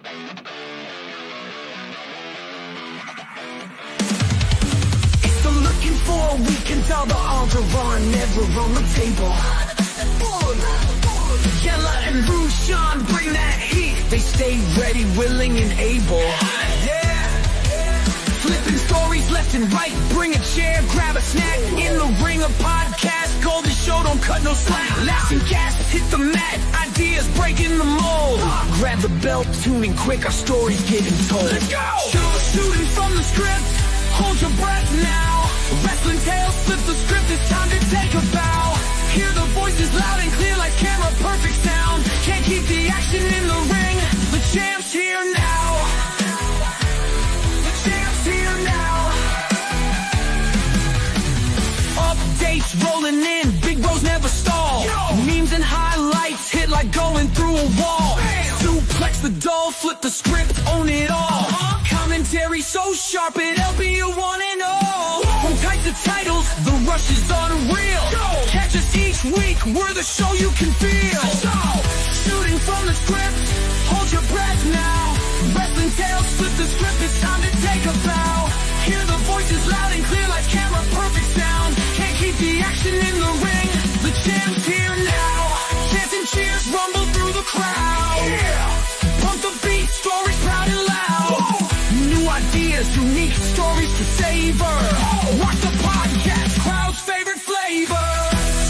So looking for a weekend, all the odds are never on the table. Yella and Rushan bring that heat. They stay ready, willing, and able. Yeah. Flipping stories left and right. Bring a chair, grab a snack. In the ring of podcast, golden show, don't cut no slack. Laughs and gasps, hit the mat. Ideas breaking the mold. Grab the belt, tuning quick. Our stories getting told. Let's go. Shooting from the script. Hold your breath now. Wrestling tales, flip the script. It's time to take a bow. Hear the voices loud and clear like camera, perfect sound. Can't keep the action in the ring. The champ's here now. The champ's here now. Updates rolling in. Big bros never stall. Memes and highlights hit like going through a wall. Suplex the dull, flip the script, own it all. Commentary so sharp, it'll be a one and all. Who types the titles? The rush is unreal. Catch us each week, we're the show you can feel. Shooting from the script, hold your breath now. Wrestling tales, flip the script, it's time to take a bow. Hear the voices loud and clear like camera, perfect sound. Can't keep the action in the ring. The champ's here now. Chants and cheers rumble through the crowd. Pump the beat, stories proud and loud. New ideas, unique stories to savor. Watch the podcast, crowd's favorite flavor.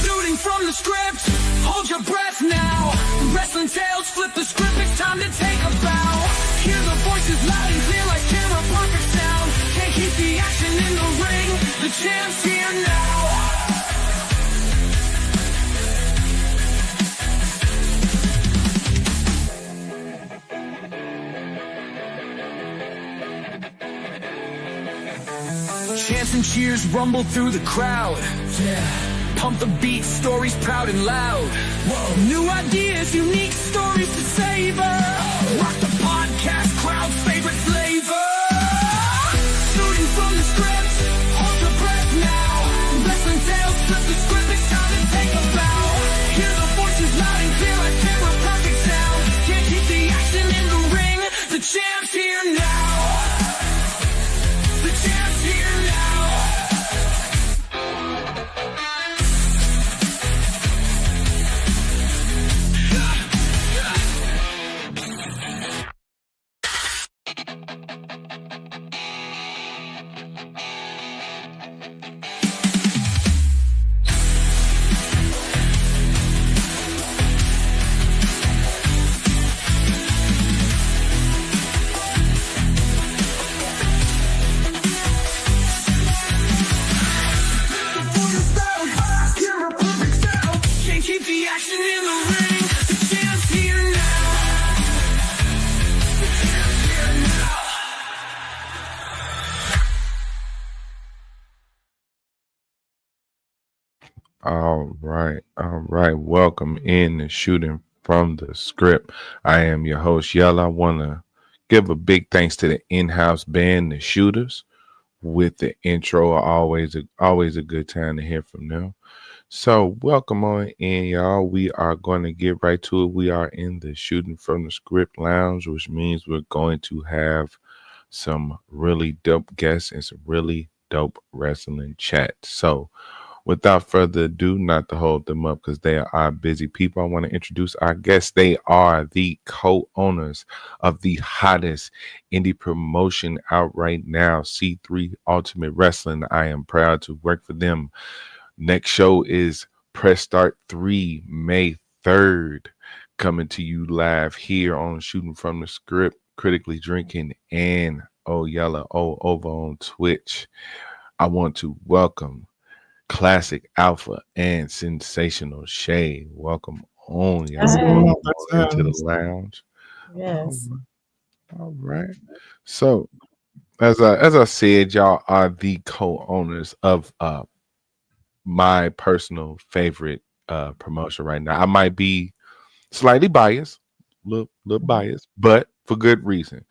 Shooting from the script, hold your breath now. Wrestling tales, flip the script, it's time to take a bow. Hear the voices loud and clear like camera, perfect sound. Can't keep the action in the ring. The champ's here now. Chants and cheers rumble through the crowd. Yeah. Pump the beat, stories proud and loud. Whoa. New ideas, unique stories to savor. Rock the podcast, crowd's favorite flavor. Shooting from the script, hold your breath now. Wrestling tales, flip the script, it's time to take a bow. Hear the voices loud and clear like camera, perfect sound. Can't keep the action in the ring. The champ's here now. The champ's here now. All right. Welcome in to Shooting from the Script. I am your host, Yella. I want to give a big thanks to the in-house band, the Shooters, with the intro. Always a good time to hear from them. So welcome on in, y'all. We are going to get right to it. We are in the Shooting from the Script lounge, which means we're going to have some really dope guests and some really dope wrestling chat. So without further ado, not to hold them up because they are busy people, I want to introduce our guests. They are the co-owners of the hottest indie promotion out right now, C3 Ultimate Wrestling. I am proud to work for them. Next show is Press Start 3, May 3rd, coming to you live here on Shooting from the Script, Critically Drinking, and Yella over on Twitch. I want to welcome Classic Alpha and Sensational Shay. Welcome on, y'all, into the lounge. Yes. All right. So, as I said, y'all are the co-owners of my personal favorite promotion right now. I might be slightly biased, little biased, but for good reason.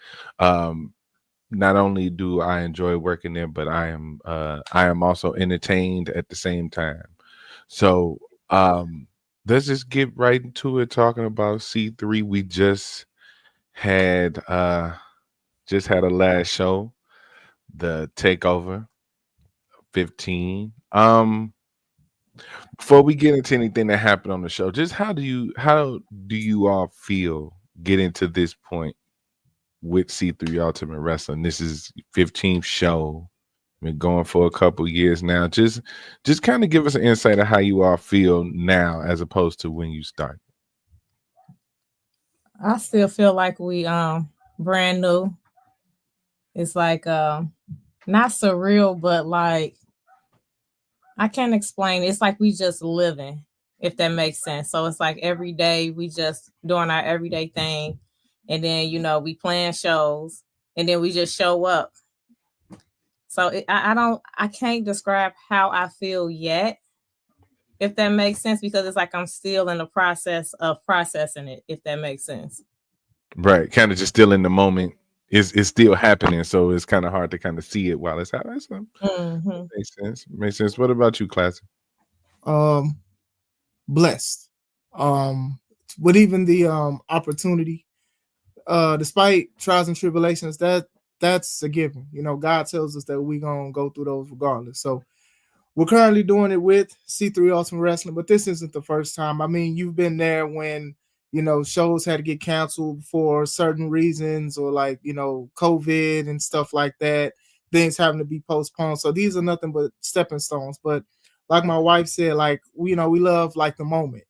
Not only do I enjoy working there, but I am also entertained at the same time. So let's just get right into it, talking about C3. We just had just had a last show, the Takeover 15. Before we get into anything that happened on the show, just how do you all feel getting to this point with C3 Ultimate Wrestling? This is 15th show. Been going for a couple years now. Just kind of give us an insight of how you all feel now as opposed to when you started. I still feel like we brand new. It's like not surreal, but like I can't explain. It's like we just living, if that makes sense. So it's like every day we just doing our everyday thing, and then we plan shows, and then we just show up. So I can't describe how I feel yet, if that makes sense, because it's like I'm still in the process of processing it, if that makes sense. Right. Kind of just still in the moment. It's still happening. So it's kind of hard to kind of see it while it's happening. So Hmm. makes sense. Makes sense. What about you, Classic? Um, Blessed. Um, with even the opportunity, despite trials and tribulations, that's a given. God tells us that we gonna go through those regardless. So we're currently doing it with C3 Ultimate Wrestling, but this isn't the first time. I mean, you've been there when shows had to get canceled for certain reasons, or like COVID and stuff like that. Things having to be postponed. So these are nothing but stepping stones. But like my wife said, like we love like the moment,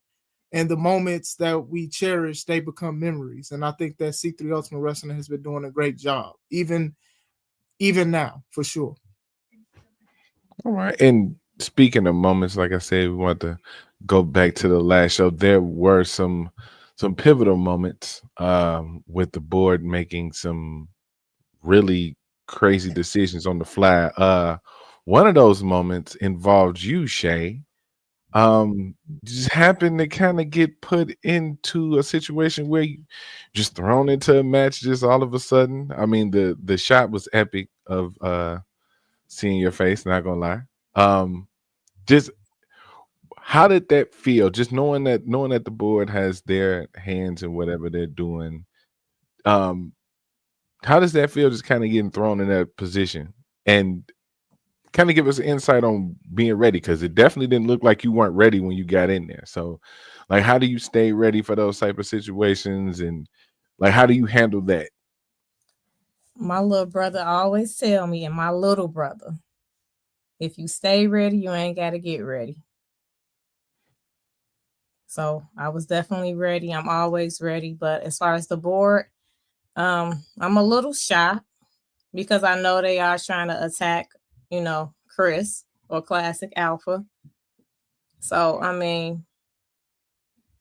and the moments that we cherish, they become memories. And I think that C3 Ultimate Wrestling has been doing a great job, even now for sure. All right. And speaking of moments, like I said, we want to go back to the last show. There were some pivotal moments with the board making some really crazy decisions on the fly. One of those moments involved you, Shay. Just happened to kind of get put into a situation where you just thrown into a match just all of a sudden. I mean, the shot was epic of seeing your face, not gonna lie. Just how did that feel? Just knowing that the board has their hands in whatever they're doing. Um, how does that feel just kind of getting thrown in that position? And kind of give us insight on being ready, because it definitely didn't look like you weren't ready when you got in there. So, like, how do you stay ready for those type of situations, and like, how do you handle that? My little brother always tell me, and my little brother, if you stay ready, you ain't got to get ready. So I was definitely ready. I'm always ready. But as far as the board, I'm a little shy because I know they are trying to attack, Chris or Classic Alpha. So I mean,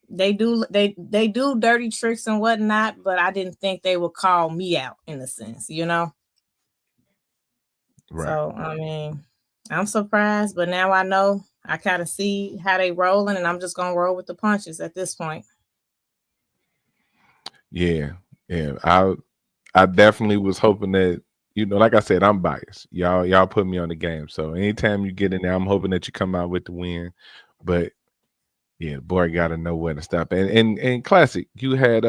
they do dirty tricks and whatnot, but I didn't think they would call me out in a sense. Right. So I mean, I'm surprised, but now I know I kind of see how they rolling, and I'm just gonna roll with the punches at this point. Yeah. Yeah. I definitely was hoping that, like I said, I'm biased. Y'all put me on the game. So anytime you get in there, I'm hoping that you come out with the win. But yeah, the boy got to know where to stop. And Classic, you had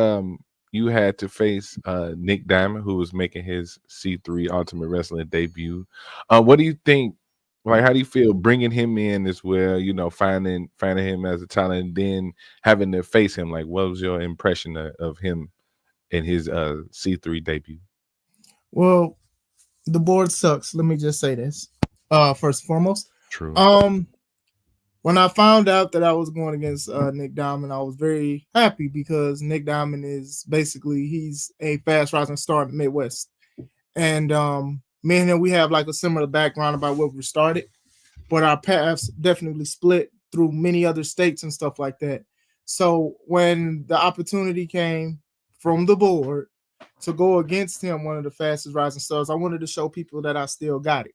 to face Nick Diamond, who was making his C3 Ultimate Wrestling debut. What do you think? Like, how do you feel bringing him in as well? Finding him as a talent, and then having to face him. Like, what was your impression of him in his C3 debut? Well, the board sucks. Let me just say this. First and foremost. True. Um, when I found out that I was going against Nick Diamond, I was very happy because Nick Diamond is basically he's a fast rising star in the Midwest, and me and him we have like a similar background about where we started, but our paths definitely split through many other states and stuff like that. So when the opportunity came from the board to go against him, one of the fastest rising stars, I wanted to show people that I still got it.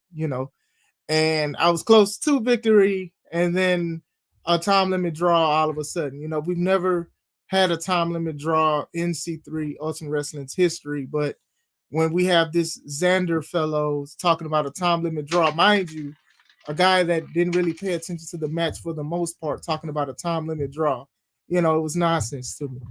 And I was close to victory, and then a time limit draw all of a sudden. We've never had a time limit draw in C3 Ultimate Wrestling's history, but when we have this Xander fellows talking about a time limit draw, mind you, a guy that didn't really pay attention to the match for the most part, talking about a time limit draw, it was nonsense to me.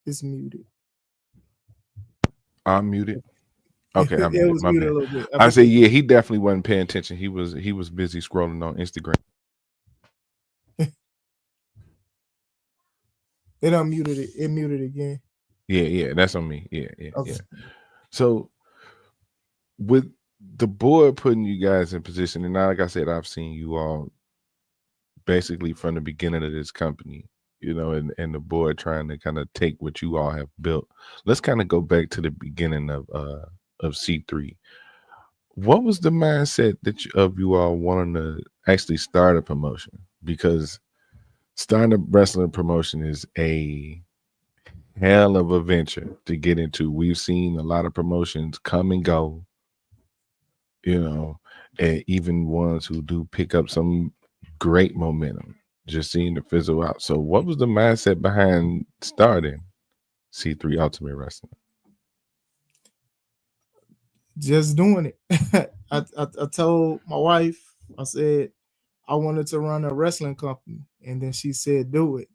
It's muted. I'm muted. Okay, I'm It muted. was My muted bad. a little bit. I said, yeah, he definitely wasn't paying attention. He was busy scrolling on Instagram. It unmuted it. It muted again. Yeah, that's on me. Yeah. Okay. So with the board putting you guys in position, and like I said, I've seen you all basically from the beginning of this company, and the board trying to kind of take what you all have built. Let's kind of go back to the beginning of C3. What was the mindset of you all wanting to actually start a promotion? Because starting a wrestling promotion is a hell of a venture to get into. We've seen a lot of promotions come and go, and even ones who do pick up some great momentum just seeing to fizzle out. So what was the mindset behind starting C3 Ultimate Wrestling? Just doing it. I told my wife, I said I wanted to run a wrestling company, and then she said, "Do it."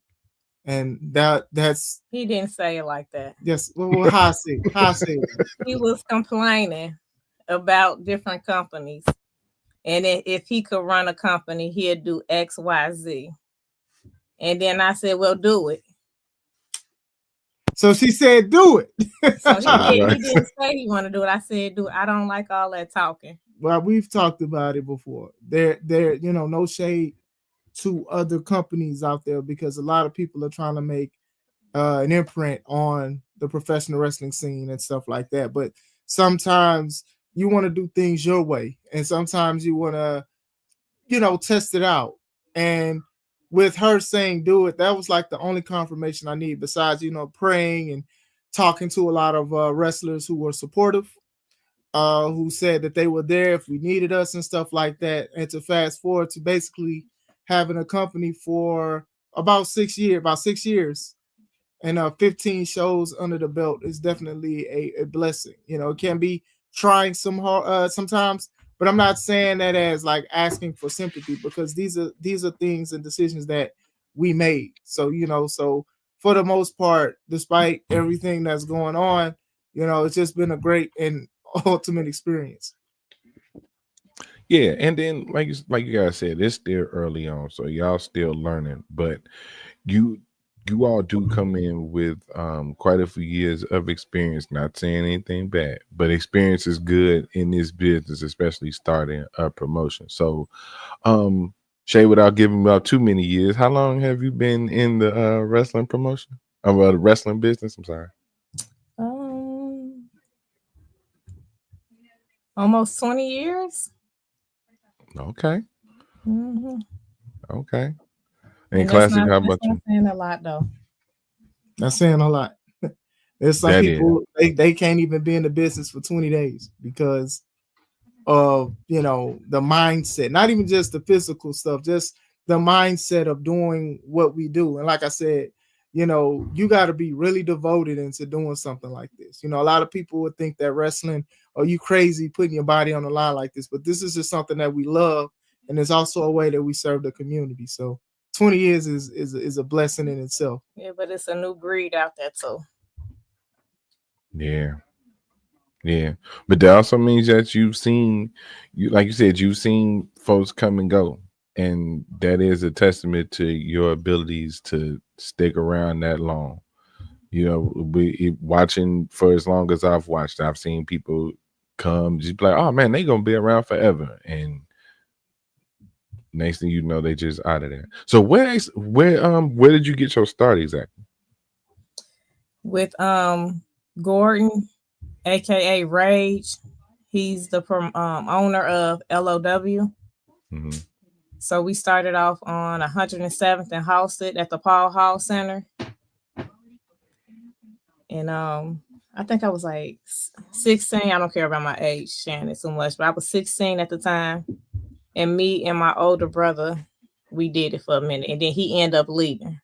And that's He didn't say it like that. yes. Well, how I say it. He was complaining about different companies, and if he could run a company, he'd do X, Y, Z. And then I said, "Well, do it." So she said, "Do it." So he didn't say he wanted to do it. I said, "Do it." I don't like all that talking. Well, we've talked about it before. There, no shade to other companies out there, because a lot of people are trying to make an imprint on the professional wrestling scene and stuff like that. But sometimes you want to do things your way, and sometimes you want to, test it out. And with her saying do it, that was like the only confirmation I need, besides, praying and talking to a lot of wrestlers who were supportive, who said that they were there if we needed us and stuff like that. And to fast forward to basically having a company for about 6 years, and 15 shows under the belt is definitely a blessing. It can be trying sometimes, but I'm not saying that as like asking for sympathy, because these are things and decisions that we made. So so for the most part, despite everything that's going on, it's just been a great and ultimate experience. Yeah, and then like you guys said, it's still early on, so y'all still learning, but you all do come in with quite a few years of experience. Not saying anything bad, but experience is good in this business, especially starting a promotion. So Shay, without giving out too many years, how long have you been in the wrestling promotion? The wrestling business, I'm sorry. Almost 20 years. Okay. Mm-hmm. Okay. And that's Classic, how about you? Not saying a lot, though. That's saying a lot. There's some people they can't even be in the business for 20 days because of the mindset, not even just the physical stuff, just the mindset of doing what we do. And like I said, you got to be really devoted into doing something like this. A lot of people would think that wrestling, are you crazy putting your body on the line like this? But this is just something that we love, and it's also a way that we serve the community. So 20 years is a blessing in itself. Yeah, but it's a new breed out there too. Yeah, but that also means that you've seen, like you said, you've seen folks come and go, and that is a testament to your abilities to stick around that long. Watching for as long as I've watched, I've seen people come just be like, "Oh man, they gonna be around forever," and next thing you know, they just out of there. So where did you get your start exactly? With Gordon, aka Rage. He's the owner of LOW. Mm-hmm. So we started off on 107th and Halsted at the Paul Hall Center. And I think I was like 16. I don't care about my age, Shannon, so much, but I was 16 at the time. And me and my older brother, we did it for a minute. And then he ended up leaving.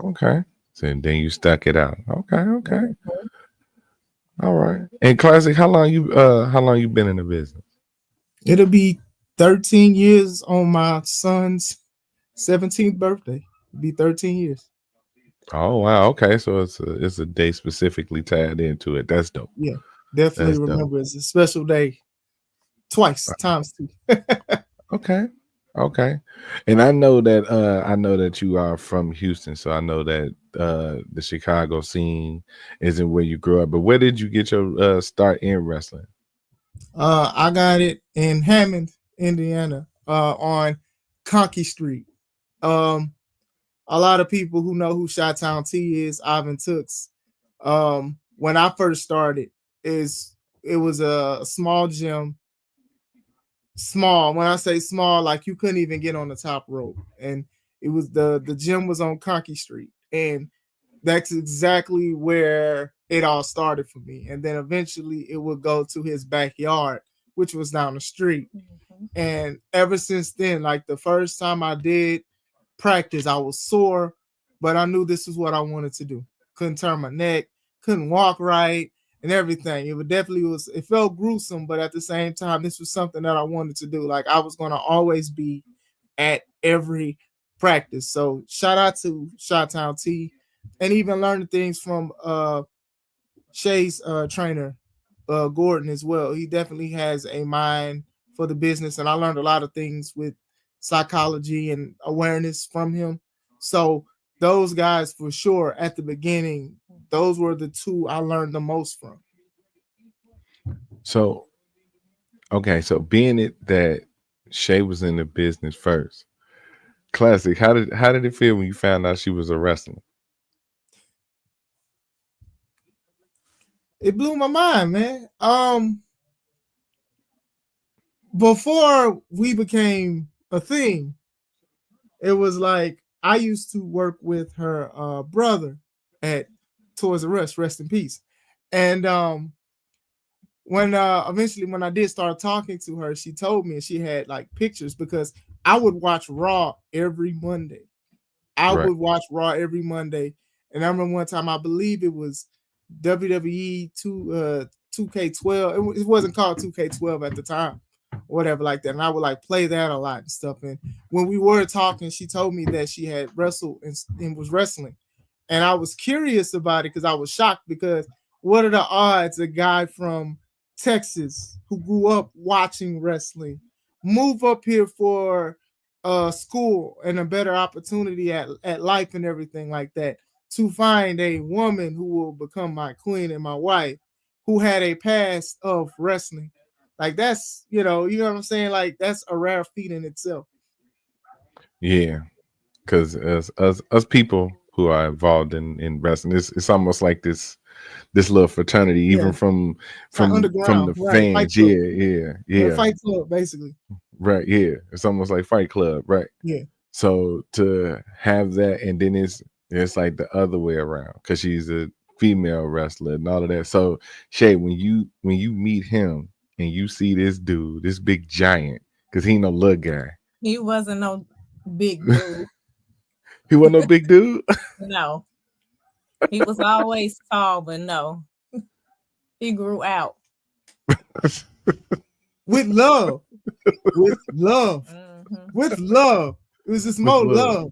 Okay. So then you stuck it out. Okay. All right. And Classic, how long you been in the business? It'll be 13 years on my son's 17th birthday. Be 13 years. Oh wow, okay. So it's a day specifically tied into it. That's dope. Yeah, definitely That's dope. remember it's a special day twice times two. Okay. Okay. And I know that you are from Houston, so I know that the Chicago scene isn't where you grew up. But where did you get your start in wrestling? I got it in Hammond, Indiana, on Conkey Street. Um, a lot of people who know who Chi-Town T is, Ivan Tooks. When I first started, is it was a small gym. Small. When I say small, like you couldn't even get on the top rope, and it was the gym was on Conkey Street, and that's exactly where it all started for me. And then eventually it would go to his backyard, which was down the street. And ever since then, like the first time I did practice, I was sore, but I knew this is what I wanted to do. Couldn't turn my neck, couldn't walk right, and everything. It felt gruesome, but at the same time, this was something that I wanted to do. Like I was gonna always be at every practice. So shout out to Chi-Town T, and even learning things from Shay's trainer, Gordon, as well. He definitely has a mind for the business, and I learned a lot of things with psychology and awareness from him. So those guys, for sure, at the beginning, those were the two I learned the most from. So okay, so being it that Shay was in the business first, classic. How did it feel when you found out she was a wrestler? It blew my mind, man. Before we became a thing, it was like I used to work with her brother at Toys R Us, rest in peace. And when eventually when I did start talking to her, she told me, and she had like pictures, because I would watch Raw every Monday. I Right. would watch Raw every Monday. And I remember one time, I believe it was WWE 2K12. It wasn't called 2K12 at the time, whatever like that. And I would like play that a lot and stuff. And when we were talking, she told me that she had wrestled and was wrestling. And I was curious about it because I was shocked, because what are the odds a guy from Texas who grew up watching wrestling move up here for school and a better opportunity at life and everything like that, to find a woman who will become my queen and my wife, who had a past of wrestling. Like that's, you know what I'm saying? Like that's a rare feat in itself. Yeah. Because us people who are involved in wrestling, it's almost like this little fraternity, Yeah. even from It's like from underground, the right? Fight fans. club. Yeah, Fight club, basically. right. Yeah, it's almost like Fight Club, right? Yeah. So to have that, and then it's like the other way around because she's a female wrestler and all of that. So Shay, when you meet him and you see this dude, this big giant, because he ain't no little guy. He wasn't no big dude. He wasn't no big dude. No. He was always tall, but no. He grew out. With love. With love. Mhm. With love. It was just With more love. love.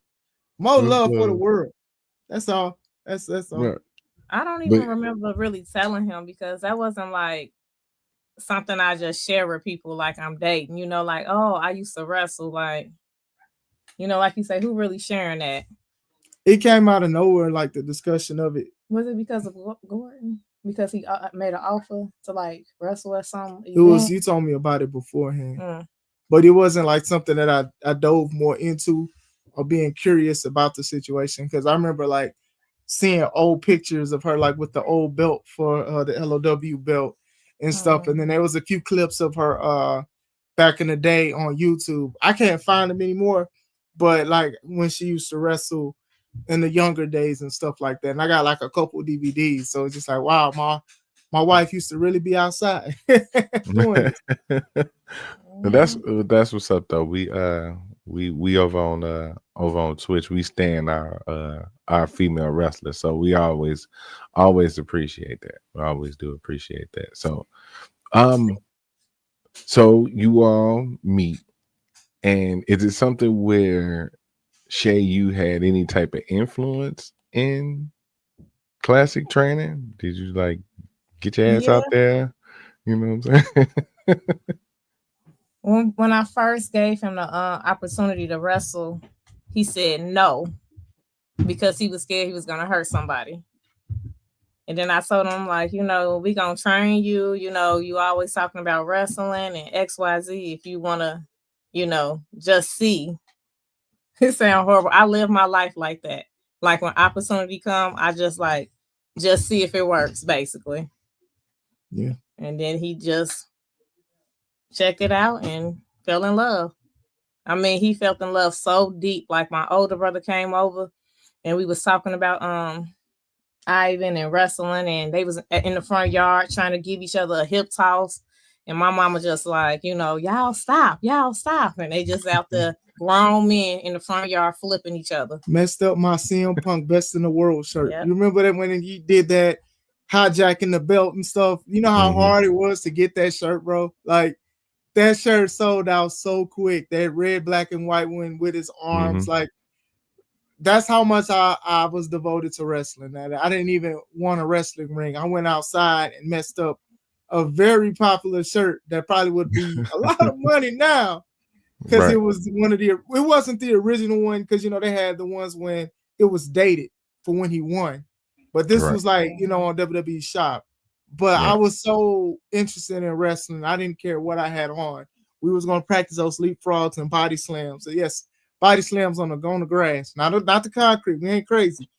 More With love for the love. world. That's all. That's all. Right. I don't But even remember really telling him, because that wasn't like something I just share with people like I'm dating, like, oh, I used to wrestle. Like, like you say, who really sharing that? It came out of nowhere, like the discussion of it. Was it because of Gordon? Because he made an offer to like wrestle at some It was, event? you told me about it beforehand. Mm. But it wasn't like something that I dove more into or being curious about the situation. Because I remember like seeing old pictures of her, like with the old belt for the LOW belt and stuff. And then there was a few clips of her back in the day on YouTube. I can't find them anymore, but like when she used to wrestle in the younger days and stuff like that. And I got like a couple DVDs. So it's just like, wow, my wife used to really be outside doing this. But that's what's up though. We over on Twitch, we stand our female wrestlers. So we always appreciate that. We always do appreciate that. So you all meet, and is it something where Shay, you had any type of influence in classic training? Did you like get your ass Yeah. out there? You know what I'm saying? When I first gave him the opportunity to wrestle, he said no because he was scared he was gonna hurt somebody. And then I told him, like, we gonna train you. You always talking about wrestling and XYZ. If you wanna, just see. It sounds horrible. I live my life like that. Like when opportunity come, I just see if it works, basically. Yeah. And then he just checked it out and fell in love. I mean, he felt in love so deep. Like my older brother came over and we was talking about Ivan and wrestling, and they was in the front yard trying to give each other a hip toss. And my mama just like, y'all stop. And they just out there grown men in the front yard flipping each other. Messed up my CM Punk Best in the World shirt. Yep. You remember that when he did that hijacking the belt and stuff? You know how hard it was to get that shirt, bro? Like that shirt sold out so quick. That red, black, and white one with his arms. Like that's how much I was devoted to wrestling. That I didn't even want a wrestling ring. I went outside and messed up a very popular shirt that probably would be a lot of money now. Because it was it wasn't the original one, because they had the ones when it was dated for when he won. But this was like, on WWE Shop. But I was so interested in wrestling, I didn't care what I had on. We was gonna practice those leapfrogs and body slams. So yes, body slams on the grass. Not the concrete. We ain't crazy.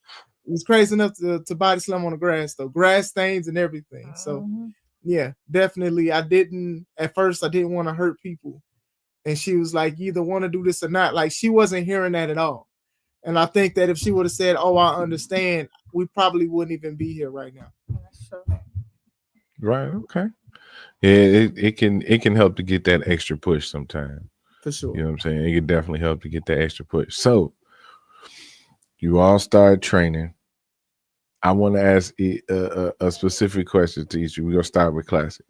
It was crazy enough to body slam on the grass, though. Grass stains and everything. So yeah, definitely. At first I didn't want to hurt people. And she was like, you either want to do this or not. Like, she wasn't hearing that at all. And I think that if she would have said, oh, I understand, we probably wouldn't even be here right now. Right. Okay. Yeah, it can help to get that extra push sometimes. For sure. You know what I'm saying? It can definitely help to get that extra push. So you all started training. I want to ask a specific question to each of you. We're going to start with Classic.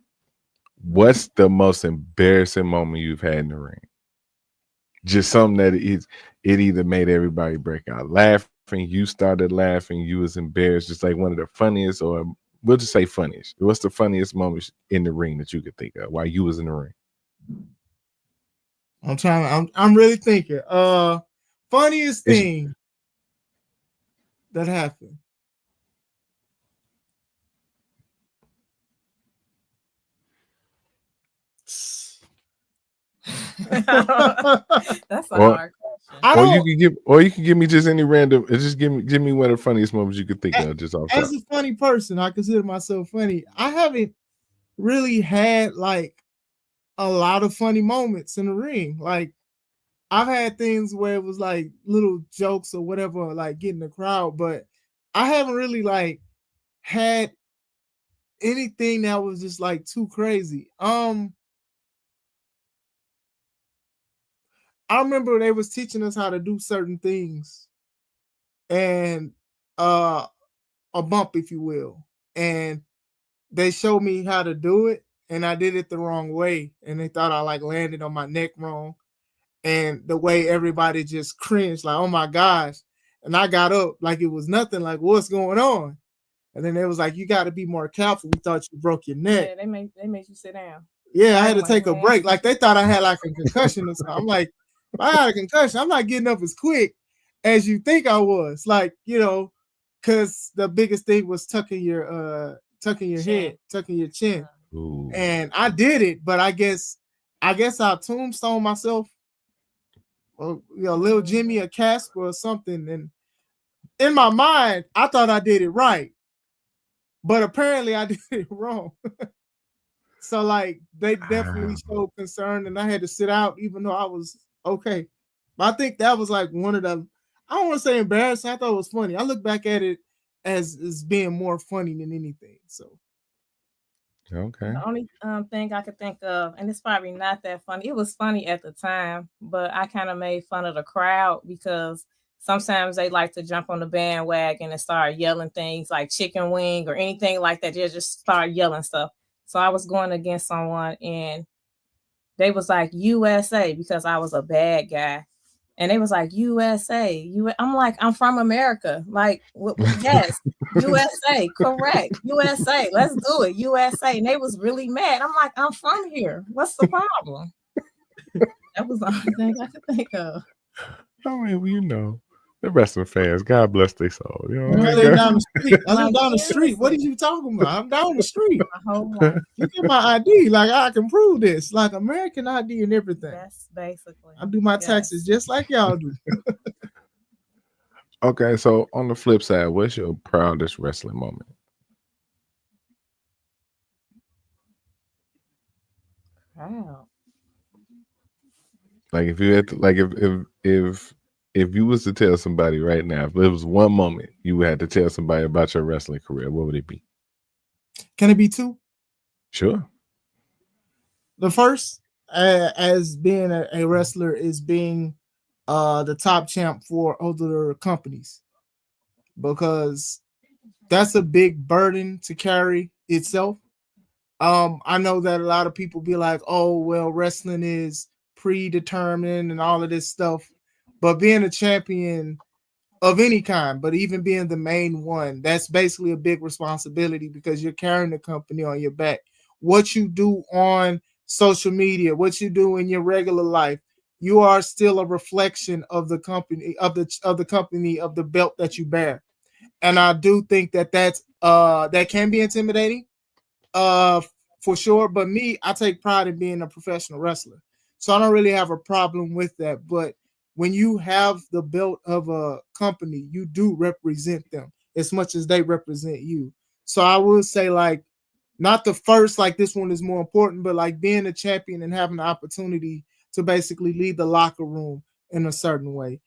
What's the most embarrassing moment you've had in the ring? Just something that it either made everybody break out laughing, you started laughing, you was embarrassed, just like one of the funniest, or we'll just say funniest. What's the funniest moment in the ring that you could think of while you was in the ring? I'm really thinking. Funniest thing that happened. That's a hard question. Or you can give me just any random. Just give me one of the funniest moments you could think of. Just off. As a funny person, I consider myself funny. I haven't really had like a lot of funny moments in the ring. Like I've had things where it was like little jokes or whatever, like getting the crowd, but I haven't really like had anything that was just like too crazy. I remember they was teaching us how to do certain things, and a bump, if you will, and they showed me how to do it, and I did it the wrong way, and they thought I like landed on my neck wrong, and the way everybody just cringed, like, oh my gosh, and I got up like it was nothing, like what's going on, and then they was like, you got to be more careful. We thought you broke your neck. Yeah, they made you sit down. Yeah, I had to take a break. Like they thought I had like a concussion or something. I'm like, if I had a concussion, I'm not getting up as quick as you think I was. Like, because the biggest thing was tucking your head, tucking your chin. Ooh. And I did it, but I guess I tombstone myself, or little Jimmy, a Casper or something. And in my mind, I thought I did it right, but apparently I did it wrong. So like they definitely showed concern, and I had to sit out even though I was okay. But I think that was like one of the, I don't want to say embarrassing. I thought it was funny. I look back at it as being more funny than anything. So okay. The only thing I could think of, and it's probably not that funny. It was funny at the time, but I kind of made fun of the crowd because sometimes they like to jump on the bandwagon and start yelling things like chicken wing or anything like that. They just start yelling stuff. So I was going against someone and they was like USA because I was a bad guy. And they was like, USA. I'm like, I'm from America. Like, yes, USA, correct. USA, let's do it. USA. And they was really mad. I'm like, I'm from here. What's the problem? That was the only thing I could think of. I mean, well, you know, the wrestling fans, God bless their soul. You know, I they live got- down the street. I live Like, down the street. What are seriously. you talking about? I'm down the street. My whole life. You get my ID. Like, I can prove this. Like, American ID and everything. That's basically. I do my Yes. taxes just like y'all do. Okay, so on the flip side, what's your proudest wrestling moment? Wow. Like if you had to, like if you was to tell somebody right now, if it was one moment you had to tell somebody about your wrestling career, what would it be? Can it be two? Sure. The first, as being a wrestler, is being the top champ for other companies, because that's a big burden to carry itself. I know that a lot of people be like, oh, well, wrestling is predetermined and all of this stuff, but being a champion of any kind, but even being the main one, that's basically a big responsibility, because you're carrying the company on your back. What you do on social media, what you do in your regular life, you are still a reflection of the company, of the belt that you bear. And I do think that that can be intimidating, for sure. But me, I take pride in being a professional wrestler, so I don't really have a problem with that. But when you have the belt of a company, you do represent them as much as they represent you. So I would say, like, not the first, like this one is more important, but like being a champion and having the opportunity to basically lead the locker room in a certain way.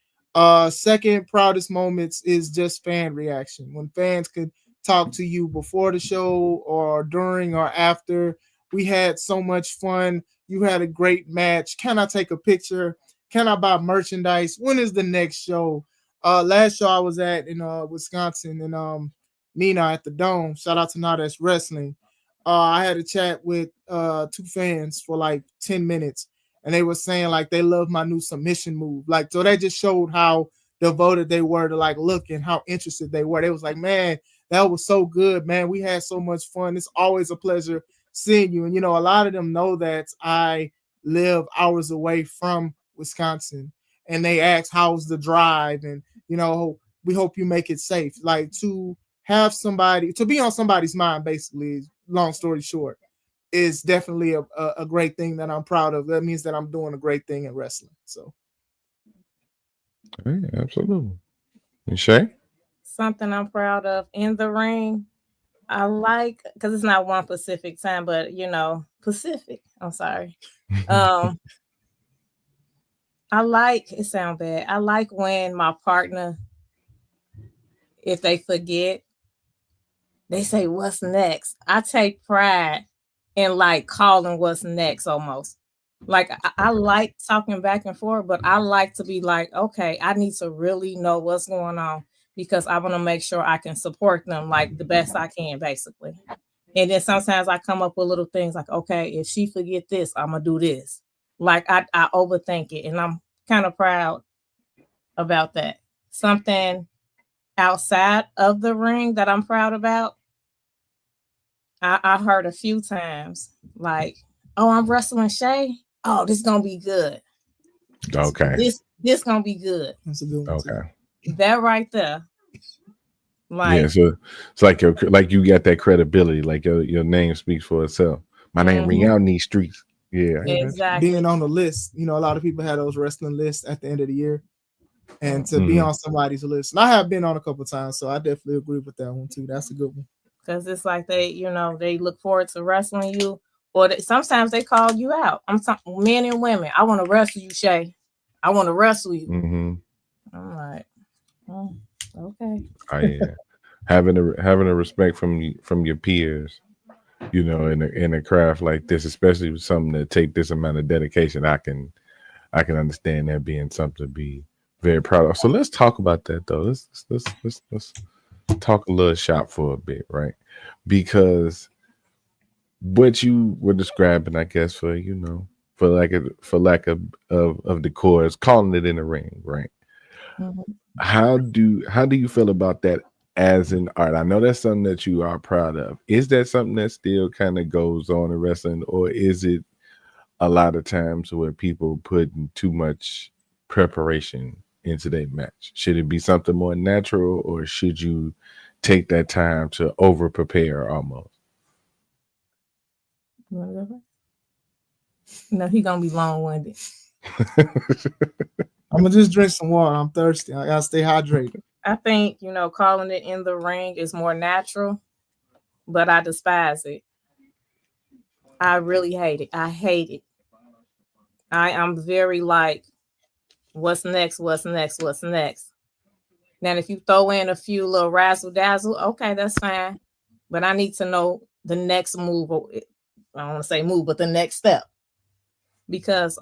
Second proudest moments is just fan reaction. When fans could talk to you before the show or during or after. We had so much fun. You had a great match. Can I take a picture? Can I buy merchandise? When is the next show? Last show I was at in Wisconsin, and Nina at the Dome. Shout out to Now That's Wrestling. I had a chat with two fans for like 10 minutes, and they were saying like they love my new submission move. Like, so that just showed how devoted they were to like look and how interested they were. They was like, man, that was so good, man. We had so much fun. It's always a pleasure seeing you. And, you know, a lot of them know that I live hours away from Wisconsin, and they ask, how's the drive? And, you know, we hope you make it safe. Like, to have somebody, to be on somebody's mind, basically, long story short, is definitely a great thing that I'm proud of. That means that I'm doing a great thing in wrestling. So, Yeah, absolutely. And Shay? Something I'm proud of in the ring. I like, because it's not one Pacific time, but you know, Pacific. I'm sorry. I like, it sound bad. I like when my partner, if they forget, they say, what's next? I take pride in like calling what's next almost. Like I like talking back and forth, but I like to be like, okay, I need to really know what's going on, because I want to make sure I can support them like the best I can, basically. And then sometimes I come up with little things like, okay, if she forget this, I'm gonna do this. Like I overthink it, and I'm kind of proud about that. Something outside of the ring that I'm proud about, I heard a few times like, oh, I'm wrestling Shay. Oh, this gonna be good. Okay. This gonna be good. that's a good one. Okay. That right there. Like, Yeah, so it's like you got that credibility, like your name speaks for itself. My name ring out in these streets. Yeah. exactly. Being on the list, you know, a lot of people had those wrestling lists at the end of the year, and to be on somebody's list. And I have been on a couple of times, so I definitely agree with that one too. That's a good one. Because it's like they, you know, they look forward to wrestling you, or sometimes they call you out. I'm talking men and women. I want to wrestle you, Shay. I want to wrestle you. Mm-hmm. I'm like, oh, okay. Oh, yeah. having a respect from your peers, you know, in a craft like this, especially with something that take this amount of dedication, I can understand that being something to be very proud of. So let's talk about that though. Let's talk a little shop for a bit, right? Because what you were describing, I guess, for for lack of decor, is calling it in the ring, right? Mhm. How do you feel about that as an art? I know that's something that you are proud of. Is that something that still kind of goes on in wrestling, or is it a lot of times where people put too much preparation into their match? Should it be something more natural, or should you take that time to over prepare almost? You wanna go first? No, he gonna be long winded. I'm gonna just drink some water. I'm thirsty. I gotta stay hydrated. I think calling it in the ring is more natural, but I despise it. I really hate it. I hate it. I am very like, what's next? What's next? What's next? Now, if you throw in a few little razzle dazzle, okay, that's fine. But I need to know the next move. I don't want to say move, but the next step. Because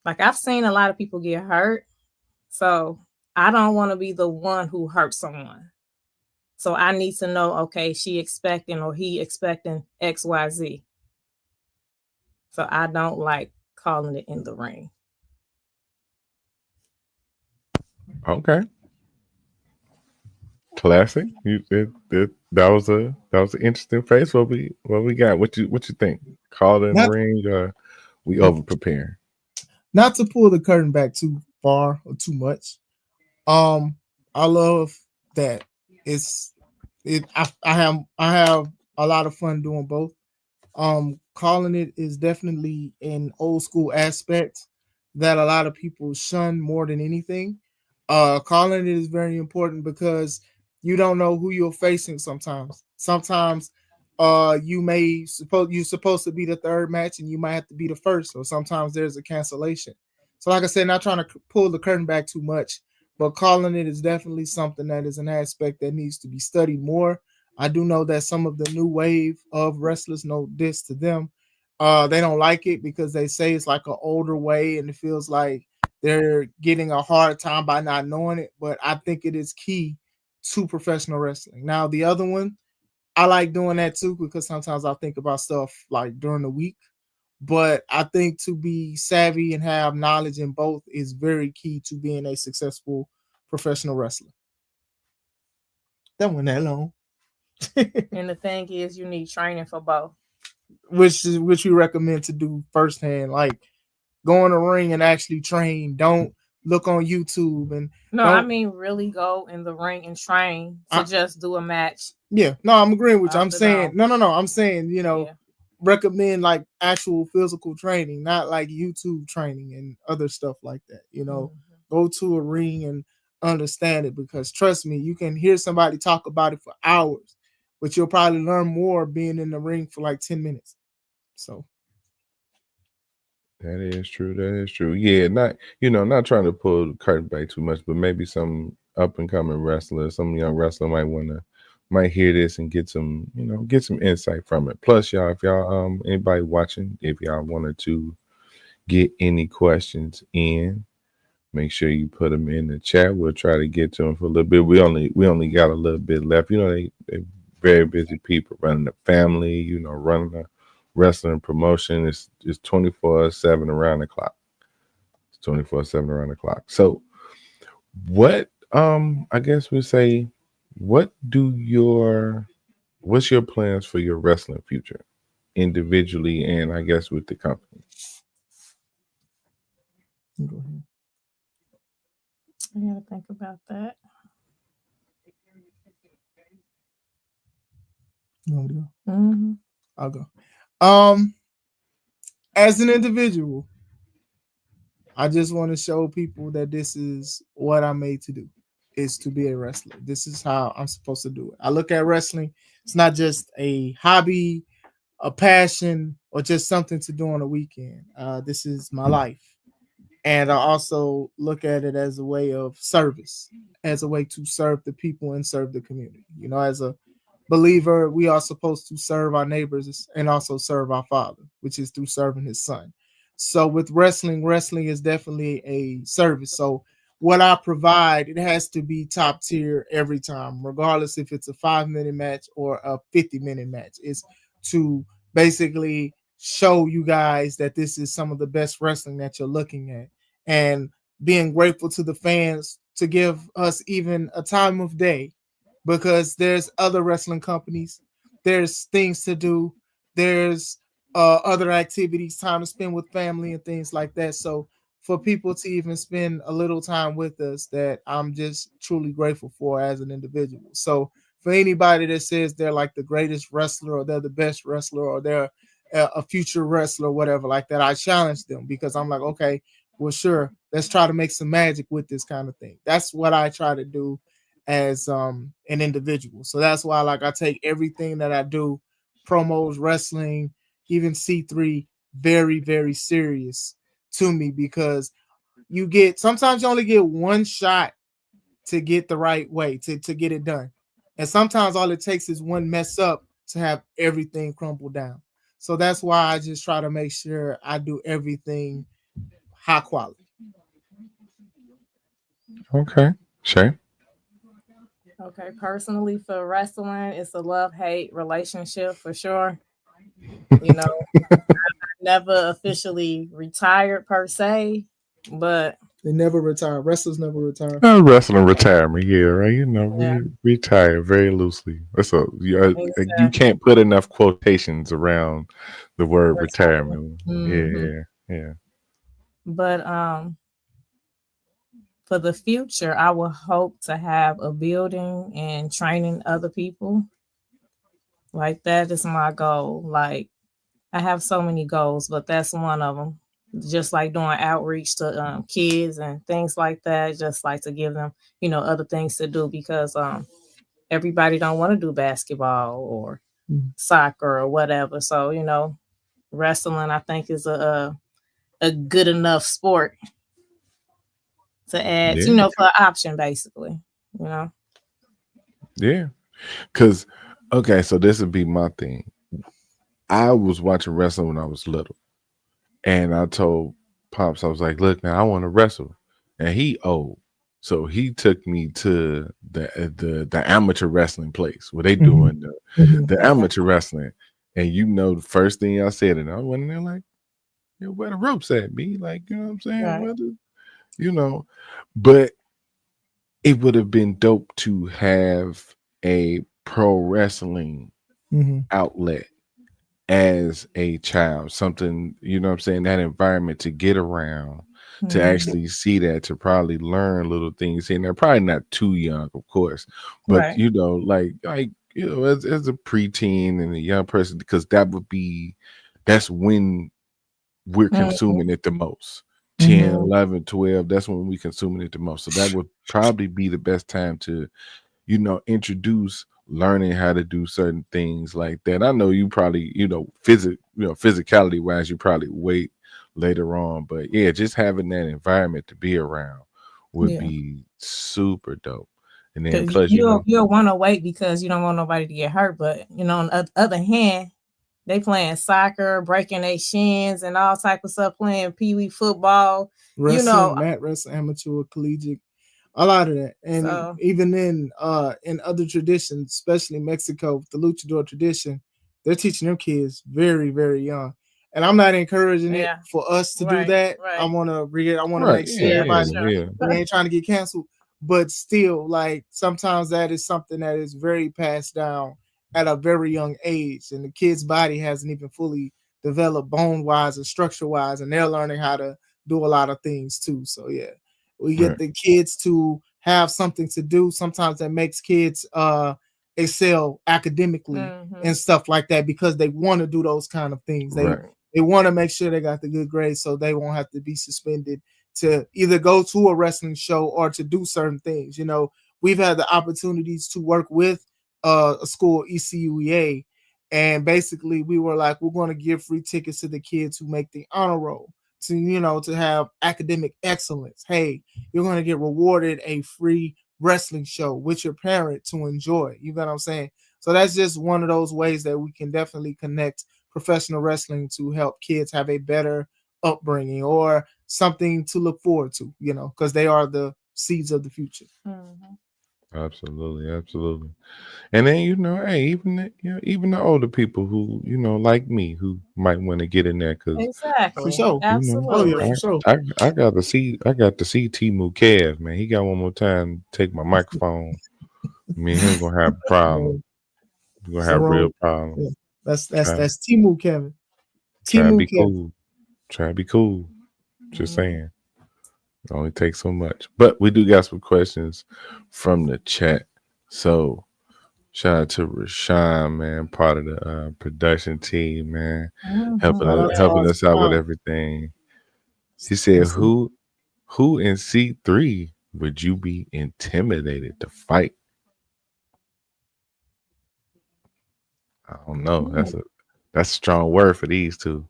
like I've seen a lot of people get hurt. So I don't want to be the one who hurts someone. So I need to know, okay, she expecting or he expecting XYZ. So I don't like calling it in the ring. Okay, classic. That was an interesting face. What we got? What you think? Call it in the Not ring, or we over preparing? not to pull the curtain back too far or too much. Um, I love that it's it. I have a lot of fun doing both. Calling it is definitely an old school aspect that a lot of people shun more than anything. Calling it is very important because you don't know who you're facing sometimes. Sometimes you're supposed to be the third match and you might have to be the first, or sometimes there's a cancellation. So like I said, not trying to pull the curtain back too much, but calling it is definitely something that is an aspect that needs to be studied more. I do know that some of the new wave of wrestlers, no diss to them, they don't like it because they say it's like an older way and it feels like they're getting a hard time by not knowing it. But I think it is key to professional wrestling. Now, the other one, I like doing that too because sometimes I think about stuff like during the week. But I think to be savvy and have knowledge in both is very key to being a successful professional wrestler. That went that long. And the thing is, you need training for both. Which we recommend to do firsthand. Like go in the ring and actually train. Don't look on YouTube and No, I don't. mean really go in the ring and train to I, just do a match yeah, no, I'm agreeing with you. off I'm the saying dome. no. I'm saying Yeah. recommend like actual physical training, not like YouTube training and other stuff like that. Mhm. Go to a ring and understand it because trust me, you can hear somebody talk about it for hours, but you'll probably learn more being in the ring for like 10 minutes. So That is true. That is true. Yeah, not trying to pull the curtain back too much, but maybe some up and coming wrestlers, some young wrestler might hear this and get some insight from it. Plus, y'all, if y'all anybody watching, if y'all wanted to get any questions in, make sure you put them in the chat. We'll try to get to them for a little bit. We only got a little bit left. They very busy people running a family. Running a wrestling promotion. It's 24/7 around the clock. It's 24/7 around the clock. So what? I guess we say, what what's your plans for your wrestling future, individually and I guess with the company? go ahead. I gotta think about that. You want me to go? Mm-hmm. I'll go. Um, as an individual, I just want to show people that this is what I'm made to do, is to be a wrestler. This is how I'm supposed to do it. I look at wrestling, it's not just a hobby, a passion, or just something to do on a weekend. This is my life. And I also look at it as a way of service, as a way to serve the people and serve the community. As a believer, we are supposed to serve our neighbors and also serve our Father, which is through serving His Son. So with wrestling is definitely a service. So what I provide, it has to be top tier every time, regardless if it's a 5-minute match or a 50-minute match. It's to basically show you guys that this is some of the best wrestling that you're looking at, and being grateful to the fans to give us even a time of day, because there's other wrestling companies, there's things to do, there's other activities, time to spend with family and things like that. So for people to even spend a little time with us, that I'm just truly grateful for as an individual. So for anybody that says they're like the greatest wrestler, or they're the best wrestler, or they're a future wrestler, or whatever like that, I challenge them, because I'm like, okay, well, sure, let's try to make some magic with this kind of thing. That's what I try to do as an individual. So that's why, like, I take everything that I do, promos, wrestling, even C3, very, very serious to me, because you get, sometimes you only get one shot to get the right way to get it done. And sometimes all it takes is one mess up to have everything crumble down. So that's why I just try to make sure I do everything high quality. Okay. Shay. Okay, personally for wrestling, it's a love-hate relationship for sure. You know, never officially retired per se, but They never retire. Wrestlers never retire. Wrestling retirement, yeah, right. You know, yeah, we retire very loosely. That's a you exactly. can't put enough quotations around the word Retire. retirement. Hmm. Yeah, yeah. But for the future, I would hope to have a building and training other people. Like that is my goal. Like I have so many goals, but that's one of them. Just like doing outreach to kids and things like that. Just like to give them, other things to do because everybody don't want to do basketball or Mhm. soccer or whatever. So wrestling I think is a good enough sport to add, Yeah, for an option basically. You know. yeah. Cause okay, so this would be my thing. I was watching wrestling when I was little, and I told Pops, I was like, "Look, now I want to wrestle," and he old, so he took me to the amateur wrestling place where they Mhm. doing Mhm. the amateur wrestling, and the first thing I said, and I went in there like, "Yeah, where the ropes at, me?" Like, you know what I'm saying? Right. You know, but it would have been dope to have a pro wrestling Mhm. outlet as a child, something, you know what I'm saying, that environment to get around, to Mhm. actually see that, to probably learn little things. And they're probably not too young, of course, but Right. as a preteen and a young person, because that's when we're Mhm. consuming it the most. 10, Mhm. 11, 12. That's when we consuming it the most. So that would probably be the best time to introduce learning how to do certain things like that. I know you probably, physicality wise, you probably wait later on, but yeah, just having that environment to be around would Yeah. be super dope. And then Because plus, you'll want to wait because you don't want nobody to get hurt. But on the other hand, they playing soccer, breaking their shins, and all type of stuff, playing pee wee football. You know, Wrestling, mat wrestling, amateur, collegiate, a lot of that. And so even in other traditions, especially Mexico, the luchador tradition, they're teaching their kids very, very young. And I'm not encouraging it yeah, for us to do right, that. I right, want to I want to right? make sure Yeah, yeah, for yeah, everybody, sure. yeah, we ain't trying to get canceled, but still, like, sometimes that is something that is very passed down at a very young age, and the kid's body hasn't even fully developed bone wise and structure wise, and they're learning how to do a lot of things too. So yeah, we get right, the kids to have something to do. Sometimes that makes kids excel academically Hmm. and stuff like that, because they want to do those kind of things. They right, they want to make sure they got the good grades, so they won't have to be suspended to either go to a wrestling show or to do certain things. We've had the opportunities to work with a school, ECUEA, and basically we were like, we're going to give free tickets to the kids who make the honor roll, to have academic excellence. Hey, you're going to get rewarded a free wrestling show with your parent to enjoy. You know what I'm saying? So that's just one of those ways that we can definitely connect professional wrestling to help kids have a better upbringing or something to look forward to, because they are the seeds of the future. Hmm. Absolutely, absolutely. And then hey, even the older people who like me who might want to get in there because For Exactly. sure. Oh yeah, Absolutely. for sure. I got to see Timu Kev, man. He got one more time to take my microphone. Me and him gonna have a problem. So, We're gonna so have real wrong. problem. Yeah. That's Try Timu Kevin. try to Timu be Kevin. cool. Try to be cool. Just Mhm. saying. It only takes so much. But we do got some questions from the chat. So shout out to Rashawn, man, part of the production team, man, Mhm. That's helping Yes. awesome. us out with Wow. everything. He said, That's it. "Who in C3 would you be intimidated to fight?" I don't know. That's a strong word for these two.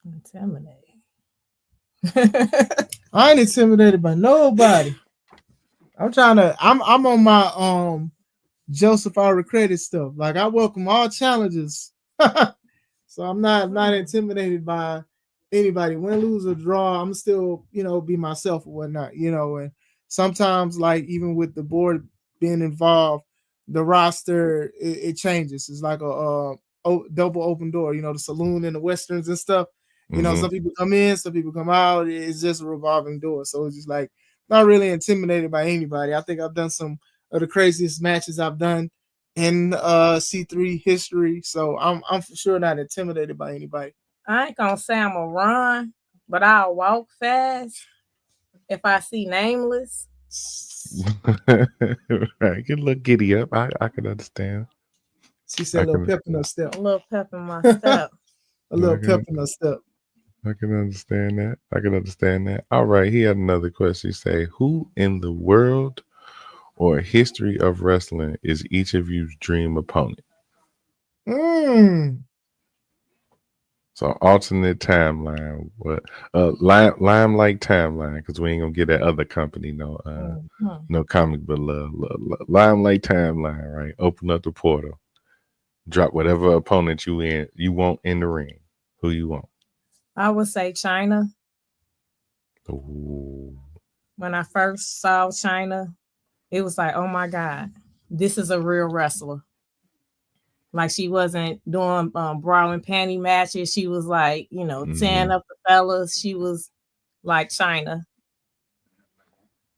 Intimidating. I ain't intimidated by nobody. I'm on my Joseph R. Credit stuff. Like I welcome all challenges. So I'm not intimidated by anybody. Win, lose, or draw, I'm still, be myself or whatnot, and sometimes like even with the board being involved, the roster it changes. It's like a double open door, the saloon and the westerns and stuff. Hmm. Some people come in, some people come out. It's just a revolving door. So it's just like not really intimidated by anybody. I think I've done some of the craziest matches I've done in C3 history. So I'm for sure not intimidated by anybody. I ain't gonna say I'm a run, but I'll walk fast if I see nameless. Right, get a little giddy up. I can understand. She said I a little can pep in her step. A little pep in my A step. little I pep can in her step. I can understand that. I can understand that. All right, he had another question. He say, "Who in the world or history of wrestling is each of you's dream opponent?" Mm. So alternate timeline, what limelight timeline? Because we ain't gonna get that other company Mhm. no comic but limelight timeline, right? Open up the portal, drop whatever opponent you want in the ring. Who you want? I would say China. Ooh. When I first saw China, it was like, oh my God, this is a real wrestler. Like she wasn't doing bra and panty matches. She was like, tearing Hmm. up the fellas. She was like China.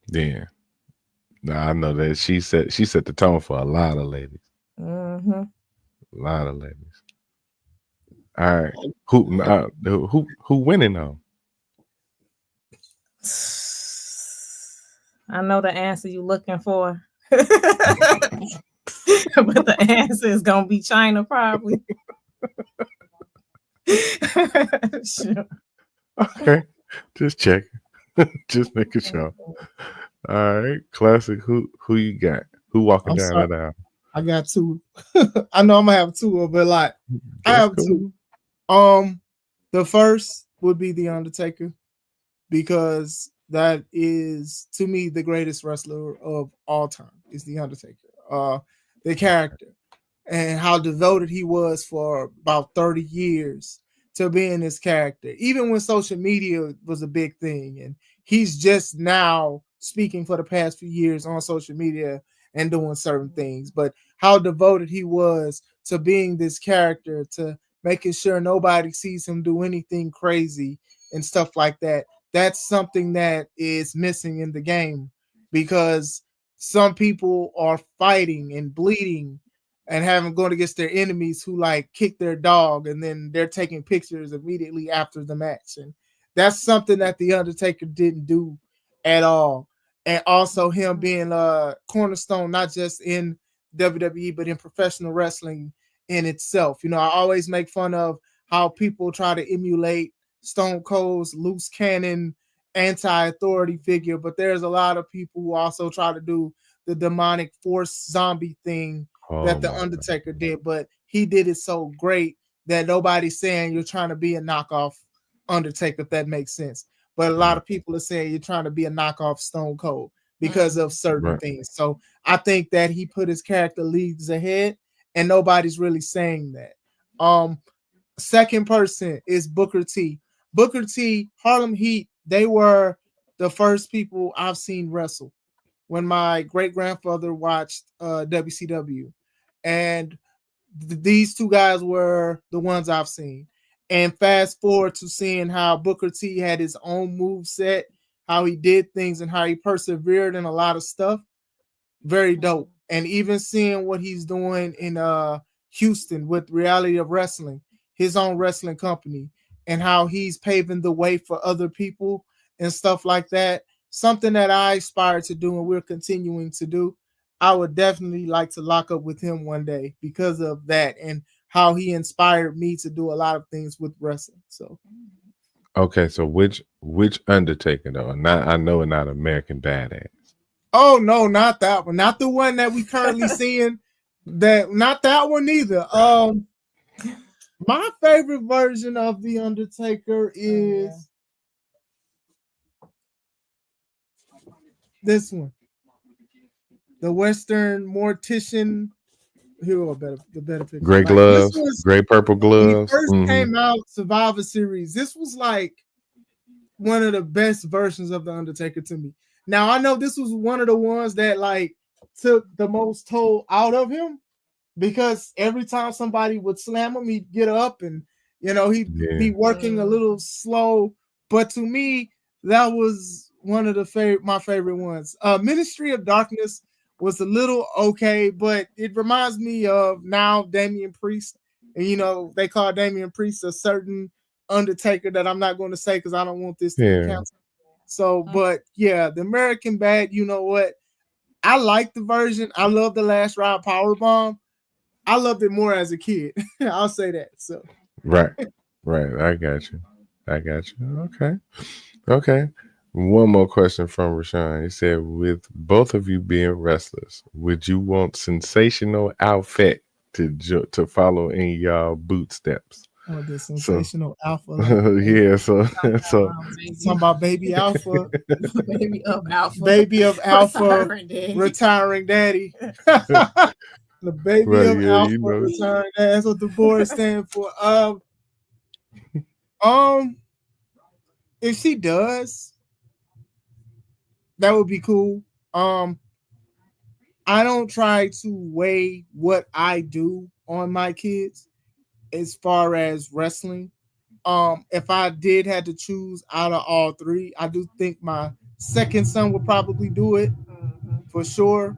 Yeah. Now I know that she set the tone for a lot of ladies. Hmm. A lot of ladies. All right. Who winning though? I know the answer you're looking for. But the answer is gonna be China, probably. Sure. Okay. Just check. Just making sure. All right. Classic. Who you got? Who walking I'm down sorry. that aisle? I got two. I know I'm gonna have two of it. Like I That's have two. cool. The first would be the Undertaker because that is to me the greatest wrestler of all time. Is the Undertaker. The character and how devoted he was for about 30 years to being this character, even when social media was a big thing. And he's just now speaking for the past few years on social media and doing certain things, but how devoted he was to being this character, to making sure nobody sees him do anything crazy and stuff like that. That's something that is missing in the game because some people are fighting and bleeding and having going against their enemies who like kick their dog and then they're taking pictures immediately after the match. And that's something that the Undertaker didn't do at all. And also him being a cornerstone, not just in WWE, but in professional wrestling in itself. I always make fun of how people try to emulate Stone Cold's loose cannon anti-authority figure, but there's a lot of people who also try to do the demonic force zombie thing Oh that the my God. Undertaker did, but he did it so great that nobody's saying you're trying to be a knockoff Undertaker, if that makes sense. But a lot of people are saying you're trying to be a knockoff Stone Cold because of certain Right. things. So I think that he put his character leagues ahead, and nobody's really saying that. Second person is Booker T. Booker T, Harlem Heat, they were the first people I've seen wrestle. when my great grandfather watched WCW, and these two guys were the ones I've seen. And fast forward to seeing how Booker T had his own move set, how he did things, and how he persevered in a lot of stuff. Very dope. And even seeing what he's doing in Houston with Reality of Wrestling, his own wrestling company, and how he's paving the way for other people and stuff like that. Something that I aspire to do and we're continuing to do. I would definitely like to lock up with him one day because of that and how he inspired me to do a lot of things with wrestling. So Okay, so which Undertaker though? Not I know not American Badass. oh no, not that one. Not the one that we currently seeing. That not that one either. My favorite version of the Undertaker is this one. The Western Mortician. Here are the better picture. Gray Like, gloves, this was gray purple when he gloves. first Mhm. came out, Survivor Series. This was like one of the best versions of the Undertaker to me. Now I know this was one of the ones that like took the most toll out of him because every time somebody would slam him, he'd get up and he'd be working a little slow. But to me, that was one of my favorite ones. Ministry of Darkness was a little okay, but it reminds me of now Damian Priest. And they call Damian Priest a certain Undertaker that I'm not going to say because I don't want this to be canceled. So, but yeah, the American Bad, you know what? I like the version. I love the Last Ride Powerbomb. I loved it more as a kid. I'll say that. So Right. I got you. Okay. One more question from Rashawn. He said, with both of you being wrestlers, would you want Sensational outfit to follow in y'all boot steps? or the Sensational Alpha. Yeah, so talking about Baby Alpha. Baby of Alpha. Baby of Alpha. Retiring daddy. The baby Right, of yeah, Alpha retiring daddy. That's what the board stand for. If she does, that would be cool. I don't try to weigh what I do on my kids as far as wrestling. If I did have to choose out of all three, I do think my second son would probably do it for sure,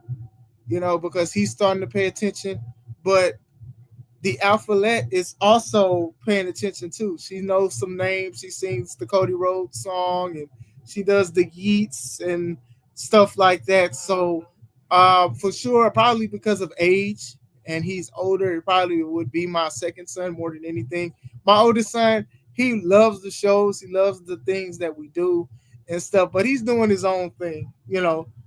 because he's starting to pay attention. But the Alphalette is also paying attention too. She knows some names. She sings the Cody Rhodes song and she does the Yeats and stuff like that. So for sure, probably because of age and he's older, it probably would be my second son more than anything. My oldest son, he loves the shows. He loves the things that we do and stuff, but he's doing his own thing.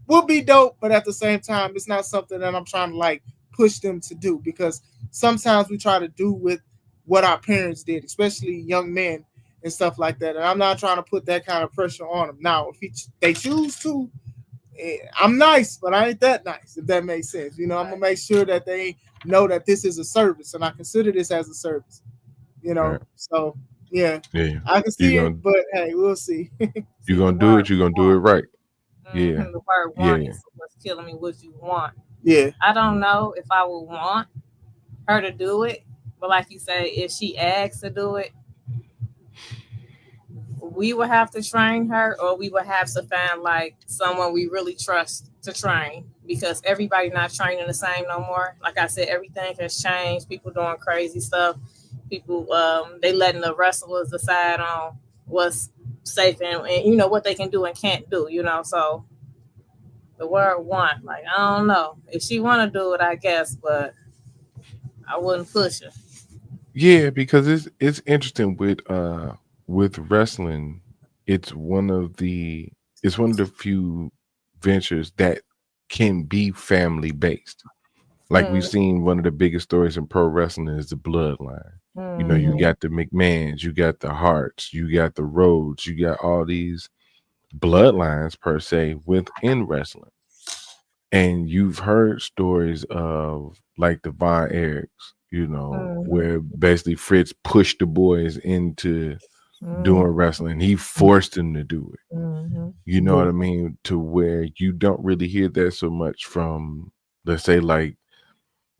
Will be dope, but at the same time, it's not something that I'm trying to like push them to do because sometimes we try to do with what our parents did, especially young men and stuff like that. And I'm not trying to put that kind of pressure on them. Now, if they choose to, I'm nice, but I ain't that nice, if that makes sense. I'm going to make sure that they know that this is a service and I consider this as a service, Right. So, yeah, I can You see gonna- it, but hey, we'll see. You're going to do it. You're going to do it right. Yeah. The word want is what's killing me. What you want? Yeah. I don't know if I would want her to do it, but like you say, if she asks to do it, we would have to train her, or we would have to find like someone we really trust to train, because everybody not training the same no more. Like I said, everything has changed. People doing crazy stuff. People they letting the wrestlers decide on what's safe and what they can do and can't do. So the word want, like, I don't know if she want to do it, I guess, but I wouldn't push her. Yeah, because it's interesting with wrestling. It's one of the few ventures that can be family based. Like we've seen, one of the biggest stories in pro wrestling is the bloodline. You got the McMahons, you got the Harts, you got the Rhodes, you got all these bloodlines per se within wrestling. And you've heard stories of like the Von Erichs, where basically Fritz pushed the boys into doing wrestling. He forced him to do it. Mm-hmm. You know what I mean? To where you don't really hear that so much from, let's say, like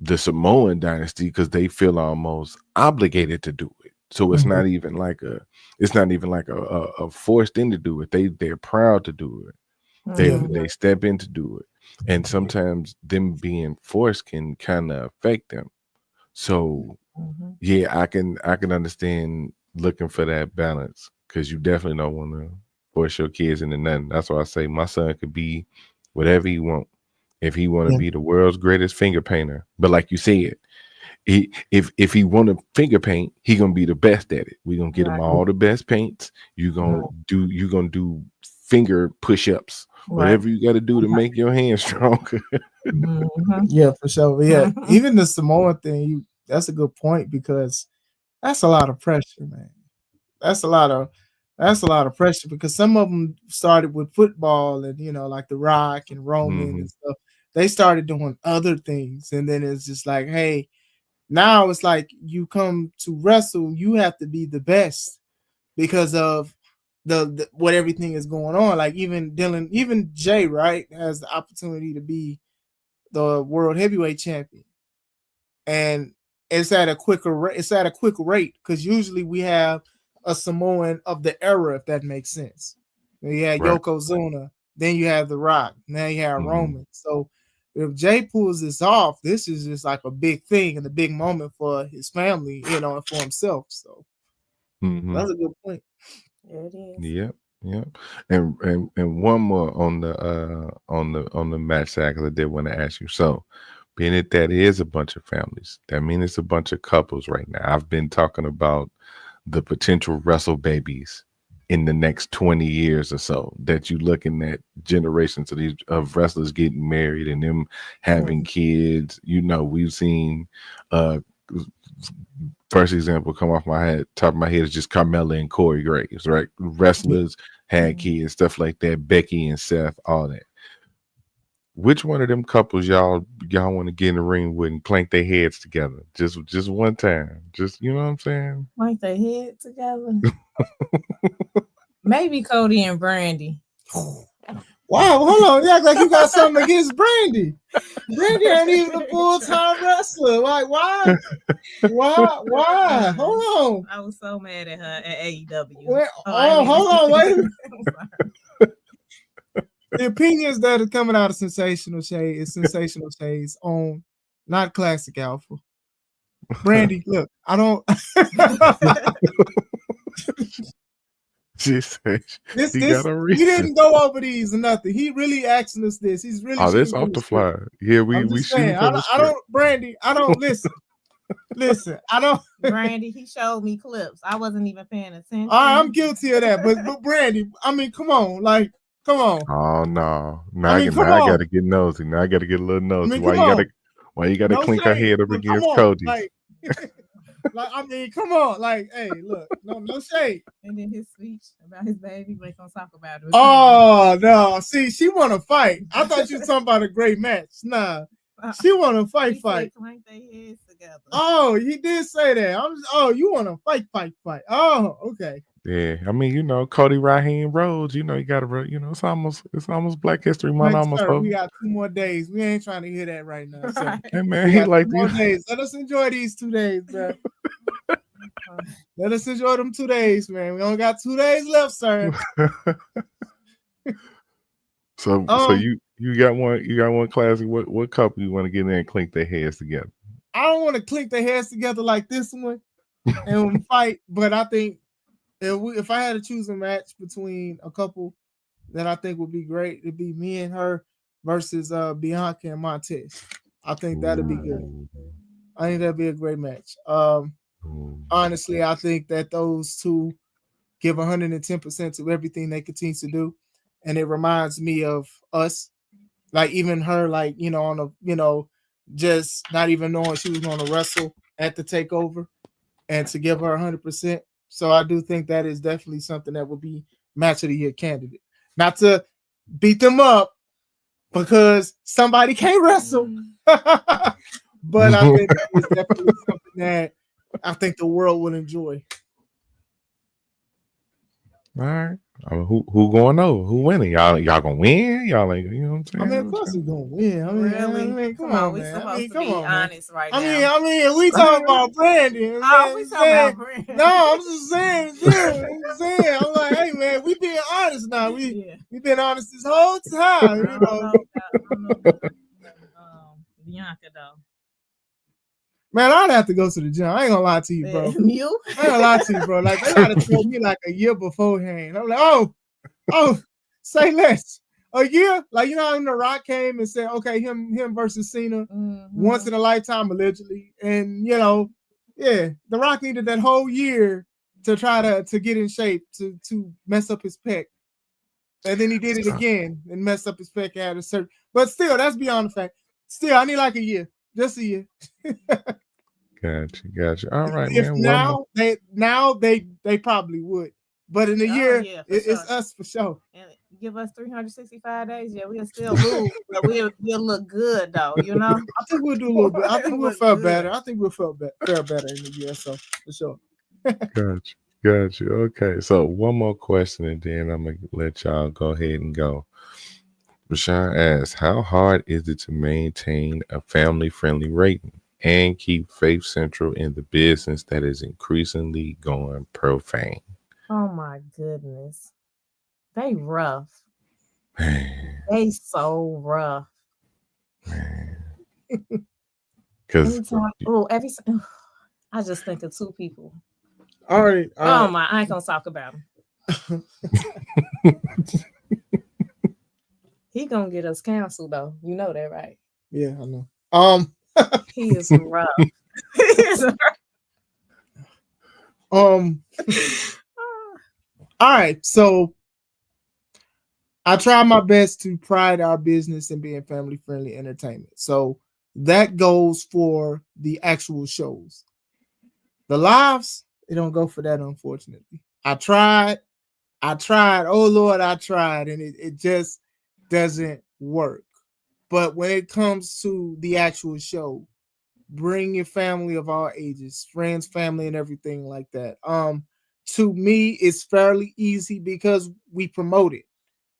the Samoan dynasty, because they feel almost obligated to do it. So it's not even like a forced thing to do it. They're proud to do it. They step in to do it. And sometimes them being forced can kind of affect them. So yeah, I can understand looking for that balance, because you definitely don't want to force your kids into nothing. That's why I say my son could be whatever he want. If he want to be the world's greatest finger painter, but like you said, if he want to finger paint, he gonna be the best at it. We gonna get him all the best paints. You gonna do finger push-ups, whatever you got to do to make your hands stronger. Yeah, for sure. Yeah, even the Samoan thing, that's a good point, because that's a lot of pressure, man. That's a lot of pressure, because some of them started with football and like The Rock and Roman and stuff. They started doing other things, and then it's just like, hey, now it's like you come to wrestle, you have to be the best because of the what everything is going on. Like even Jay, right, has the opportunity to be the world heavyweight champion, and it's at a quick rate, because usually we have a Samoan of the era, if that makes sense. You had Yokozuna, then you have The Rock, now you have Roman. So if Jay pulls this off, this is just like a big thing and a big moment for his family, and for himself. So that's a good point. It is. Yep. And one more on the match side, because I did want to ask you. So being that is a bunch of families, that means it's a bunch of couples right now. I've been talking about the potential wrestle babies in the next 20 years or so, that you looking at generations of wrestlers getting married and them having kids. We've seen first example come off top of my head is just Carmella and Corey Graves, right? Wrestlers had kids, stuff like that. Becky and Seth, all that. Which one of them couples y'all want to get in the ring with and clank their heads together? Just one time. Just, you know what I'm saying? Clank their head together. Maybe Cody and Brandy. Wow, hold on. You act like you got something against Brandy. Brandy ain't even a full-time wrestler. Like, why? Why? Hold on. I was so mad at her at AEW. Hold on. Wait a minute. The opinions that are coming out of Sensational Shay is Sensational Shay's own, not Classic Alpha. Brandy, look, I don't. He didn't go over these or nothing. He really asking us this. He's really. Oh, this off the fly. Yeah, we shoot. Brandy, I don't listen. Listen, I don't. Brandy, he showed me clips. I wasn't even paying attention. I'm guilty of that, but Brandy, I mean, come on, like. Come on. Oh no. Now I gotta get nosy. Now I gotta get a little nosy. Why you gotta clink her head up against Cody? Come on. Like, hey, look, no shade. And then his speech about his baby, we're gonna talk about it. Oh no. See, she wanna fight. I thought you were talking about a great match. Nah. She wanna fight. Clank their heads together. Oh, he did say that. You wanna fight. Oh, okay. Yeah, I mean, Cody Raheem Rhodes, you gotta, it's almost Black History Month. We got 2 more days. We ain't trying to hear that right now. So. Hey man, he like 2 more days. Let us enjoy these 2 days, bro. Let us enjoy them 2 days, man. We only got 2 days left, sir. So you got one classic. What couple you want to get in and clink their heads together? I don't want to clink their heads together like this one and fight, but I think if I had to choose a match between a couple that I think would be great, it'd be me and her versus Bianca and Montez. I think that'd be good. I think that'd be a great match. Honestly, I think that those two give 110% to everything they continue to do, and it reminds me of us. Like even her, like on a just not even knowing she was going to wrestle at the takeover, and to give her 100%. So I do think that is definitely something that would be match of the year candidate. Not to beat them up because somebody can't wrestle, but I think that is definitely something that I think the world would enjoy. All right. Who going over? Who winning? Y'all gonna win? Y'all like, you know what I'm I saying? mean, of course we're gonna win. Really? Come on, we man. supposed to Come be on, man. honest right now. We talking about Brandon. Oh, we talking about Brandon. No, I'm just saying, I'm like, hey, man, we being honest now. We been honest this whole time. I don't know about Bianca though. Man, I'd have to go to the gym. I ain't gonna lie to you, bro. You? I ain't gonna lie to you, bro. Like they gotta tell me like a year beforehand. I'm like, oh, say less. A year, like when The Rock came and said, okay, him versus Cena once in a lifetime, allegedly, and The Rock needed that whole year to try to get in shape to mess up his pec, and then he did it again and messed up his pec. Had a certain, but still, that's beyond the fact. Still, I need like a year, just a year. Gotcha. All right, If man. now they probably would, but in a year, it's us for sure. And give us 365 days, we'll still lose, but we'll look good though. I think we'll do a little bit. I think we'll feel better. I think we'll feel better in the year, so for sure. Gotcha. Okay, so one more question, and then I'm gonna let y'all go ahead and go. Rashawn asks, how hard is it to maintain a family-friendly rating and keep faith central in the business that is increasingly going profane? Oh my goodness. They rough. Man. They so rough. Man. Because I just think of two people. All right. I ain't gonna talk about him. He gonna get us canceled though. You know that, right? Yeah, I know. He is rough. All right, so I try my best to pride our business in being family-friendly entertainment. So that goes for the actual shows. The lives, it don't go for that, unfortunately. I tried. Oh Lord, I tried, and it just doesn't work. But when it comes to the actual show, bring your family of all ages, friends, family, and everything like that. To me, it's fairly easy because we promote it.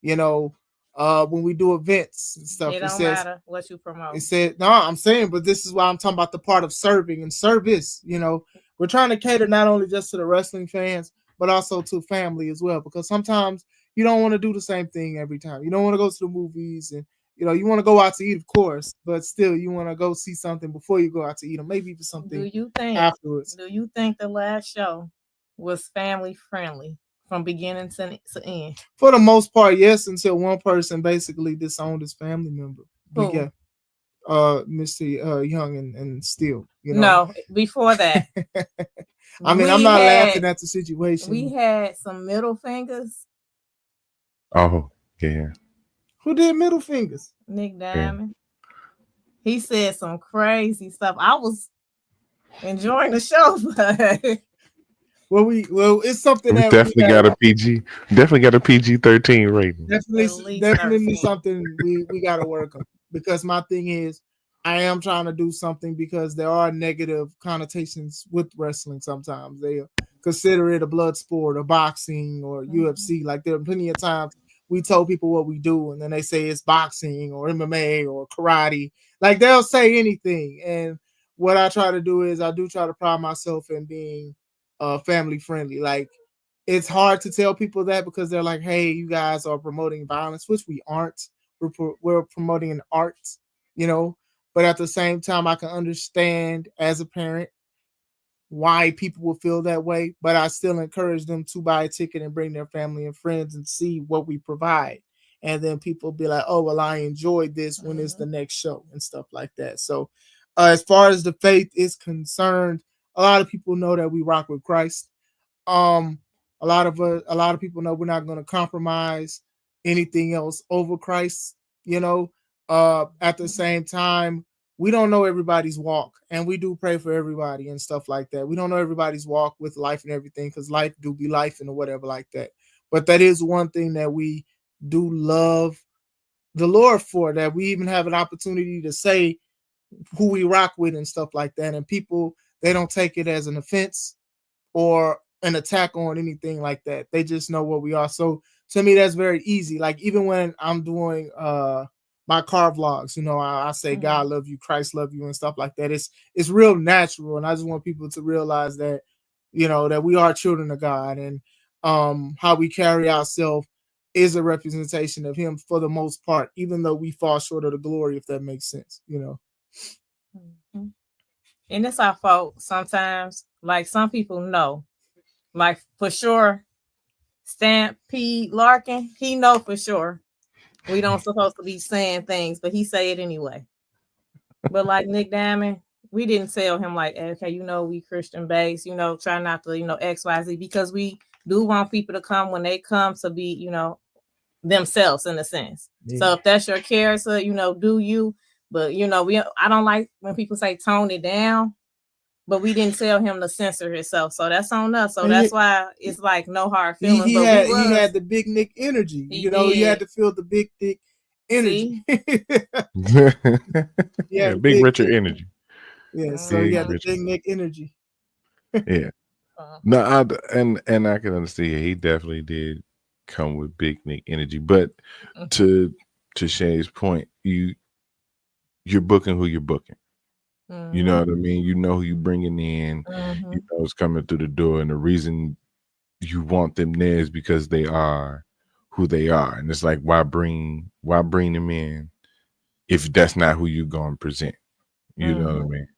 When we do events and stuff, it don't matter what you promote. It said, no, I'm saying, but this is why I'm talking about the part of serving and service. We're trying to cater not only just to the wrestling fans, but also to family as well, because sometimes you don't want to do the same thing every time. You don't want to go to the movies and you want to go out to eat, of course, but still you want to go see something before you go out to eat, or maybe even something afterwards. Do you think the last show was family friendly from beginning to end? For the most part, yes, until one person basically disowned his family member. But yeah, Mr. Young and Steele. No, before that. I mean, I'm not laughing at the situation. We had some middle fingers. Oh, yeah. Who did middle fingers? Nick Diamond. Yeah. He said some crazy stuff. I was enjoying the show, but well, it's something we that definitely got a PG. Definitely got a PG-13 rating. Definitely something we got to work on, because my thing is, I am trying to do something because there are negative connotations with wrestling. Sometimes they consider it a blood sport or boxing or UFC. Like there are plenty of times we told people what we do, and then they say it's boxing or MMA or karate. Like they'll say anything. And what I try to do is I do try to pride myself in being family friendly. Like it's hard to tell people that because they're like, hey, you guys are promoting violence, which we aren't. We're promoting an art, but at the same time, I can understand as a parent why people will feel that way, but I still encourage them to buy a ticket and bring their family and friends and see what we provide. And then people be like, oh, well, I enjoyed this. When is the next show and stuff like that. So as far as the faith is concerned, a lot of people know that we rock with Christ. A lot of people know we're not going to compromise anything else over Christ. At the same time, we don't know everybody's walk, and we do pray for everybody and stuff like that. We don't know everybody's walk with life and everything, because life do be life and whatever like that. But that is one thing that we do love the Lord for, that we even have an opportunity to say who we rock with and stuff like that. And people, they don't take it as an offense or an attack on anything like that. They just know what we are. So to me, that's very easy. Like even when I'm doing my car vlogs, I say God love you, Christ love you, and stuff like that. It's real natural, and I just want people to realize that that we are children of God, and how we carry ourselves is a representation of Him for the most part, even though we fall short of the glory, if that makes sense. Mm-hmm. And it's our fault sometimes. Like some people know, like for sure, Stampede Larkin, he know for sure we don't supposed to be saying things, but he say it anyway. But like Nick Diamond, we didn't tell him like, okay, we Christian based, try not to, XYZ, because we do want people to come when they come to be, themselves in a sense. Yeah. So if that's your character, do you, but I don't like when people say tone it down, but we didn't tell him to censor himself. So that's on us. So that's why it's like no hard feelings. He had the big Nick energy. You had to feel the big Nick energy. Yeah, big Richard energy. Yeah, so you had the big Nick energy. Yeah. No, and I can understand. He definitely did come with big Nick energy. But to Shay's point, you're booking who you're booking. Mm-hmm. You know what I mean? You know who you're bringing in. Mm-hmm. You know who's coming through the door, and the reason you want them there is because they are who they are. And it's like, why bring them in if that's not who you're going to present? You know what I mean?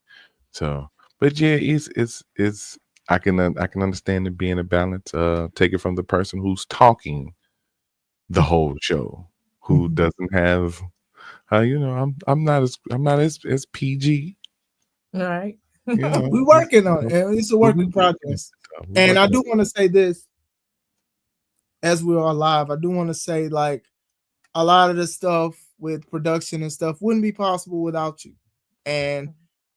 So, but yeah, it's I can understand it being a balance. Take it from the person who's talking the whole show, who doesn't have, I'm not as PG. All right. We're working on it. It's a work in progress. And I do want to say this, as we are live, I do want to say, like, a lot of the stuff with production and stuff wouldn't be possible without you. And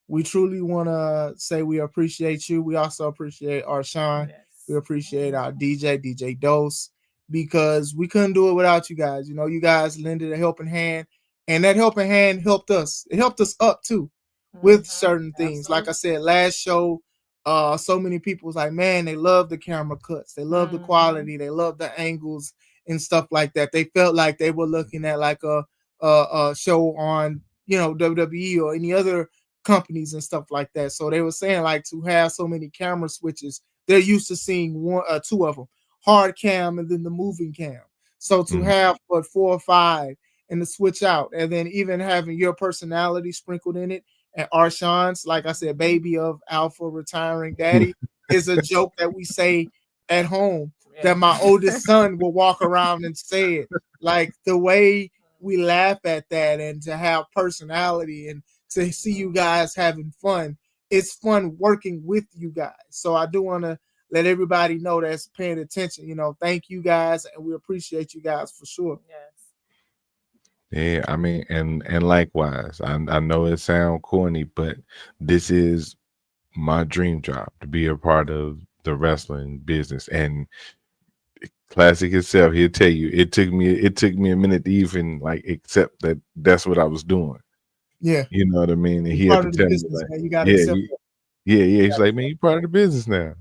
we truly want to say we appreciate you. We also appreciate Arshawn. Yes. We appreciate our DJ Dose, because we couldn't do it without you guys. You guys lended a helping hand, and that helping hand helped us. It helped us up too with certain things. Absolutely. Like I said, last show, so many people was like, man, they love the camera cuts. They love the quality. They love the angles and stuff like that. They felt like they were looking at like a show on, WWE or any other companies and stuff like that. So they were saying, like, to have so many camera switches, they're used to seeing two of them, hard cam and then the moving cam. So to have 4 or 5 and to switch out, and then even having your personality sprinkled in it, and Arshawn's, like I said, baby of Alpha retiring daddy, is a joke that we say at home that my oldest son will walk around and say it. Like, the way we laugh at that, and to have personality, and to see you guys having fun. It's fun working with you guys. So I do want to let everybody know that's paying attention. Thank you guys, and we appreciate you guys for sure. Yes. Yeah, I mean, and likewise, I know it sounds corny, but this is my dream job, to be a part of the wrestling business. And Classic himself, he'll tell you it took me a minute to even like accept that that's what I was doing. Yeah, you know what I mean. And he had to tell me, like, man. You gotta accept that. Yeah. He's like, man, you part of the business now.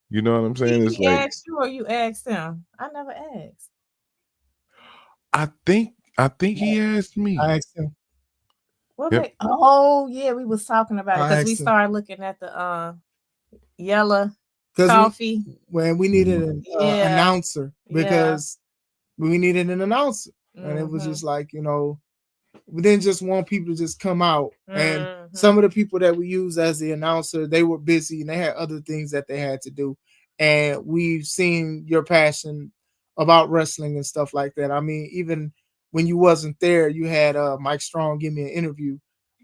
You know what I'm saying? It's like, asked you or you asked him. I never asked. I think he asked me. I asked him. Well, yep. Oh yeah, we was talking about it because we started looking at the yellow coffee when we needed an announcer, because we needed an announcer, and it was just like, we didn't just want people to just come out. And some of the people that we use as the announcer, they were busy and they had other things that they had to do. And we've seen your passion about wrestling and stuff like that. I mean, even when you wasn't there, you had Mike Strong give me an interview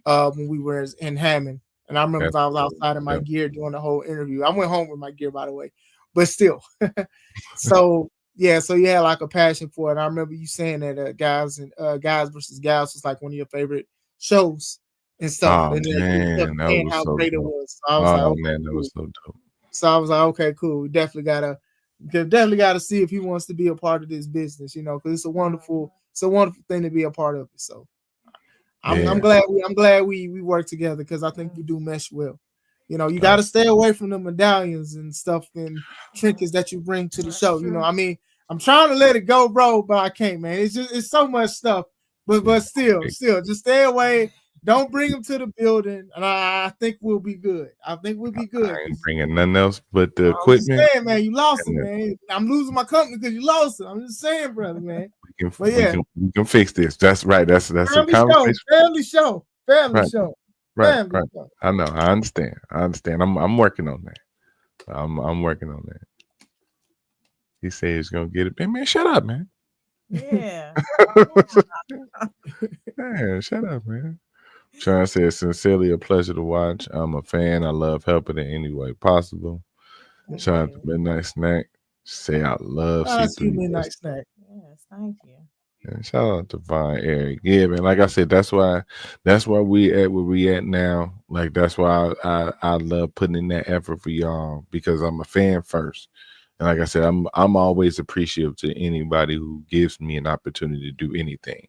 when we were in Hammond. And I remember I was outside of my gear doing the whole interview. I went home with my gear, by the way, but still. So you had like a passion for it. I remember you saying that Guys versus Gals was like one of your favorite shows and stuff. Oh, and man, that was how so great dope. It was. So I was like, okay, man, that was so dope. So I was like, okay, cool. We definitely gotta see if he wants to be a part of this business, because it's a wonderful thing to be a part of it. So I'm glad we work together, because I think we do mesh well. You know, you Uh, got to stay away from the medallions and stuff and trinkets that you bring to the That's show. true. You know, I mean, I'm trying to let it go, bro, but I can't, man. It's so much stuff. But still, just stay away. Don't bring them to the building, and I think we'll be good. I think we'll be good. I ain't bringing nothing else but the I'm just equipment. saying, man, you lost it, And man. I'm losing my company because you lost it. I'm just saying, brother, man. But we yeah, can we can fix this. That's right. That's a family show, conversation. family show, family Right, show, right, family right. show. I know. I understand. I understand. I'm working on that. I'm working on that. He said he's gonna get it. Man, shut up, man. Yeah. Man, shut up, man. Sean says, sincerely a pleasure to watch. I'm a fan. I love helping in any way possible. Shout out to Midnight Snack. Say I love That's you, C3. midnight snack. Yes, thank you. And shout out to Vine Eric. Yeah, man. Like I said, that's why we at where we at now. Like that's why I love putting in that effort for y'all because I'm a fan first. And like I said, I'm always appreciative to anybody who gives me an opportunity to do anything.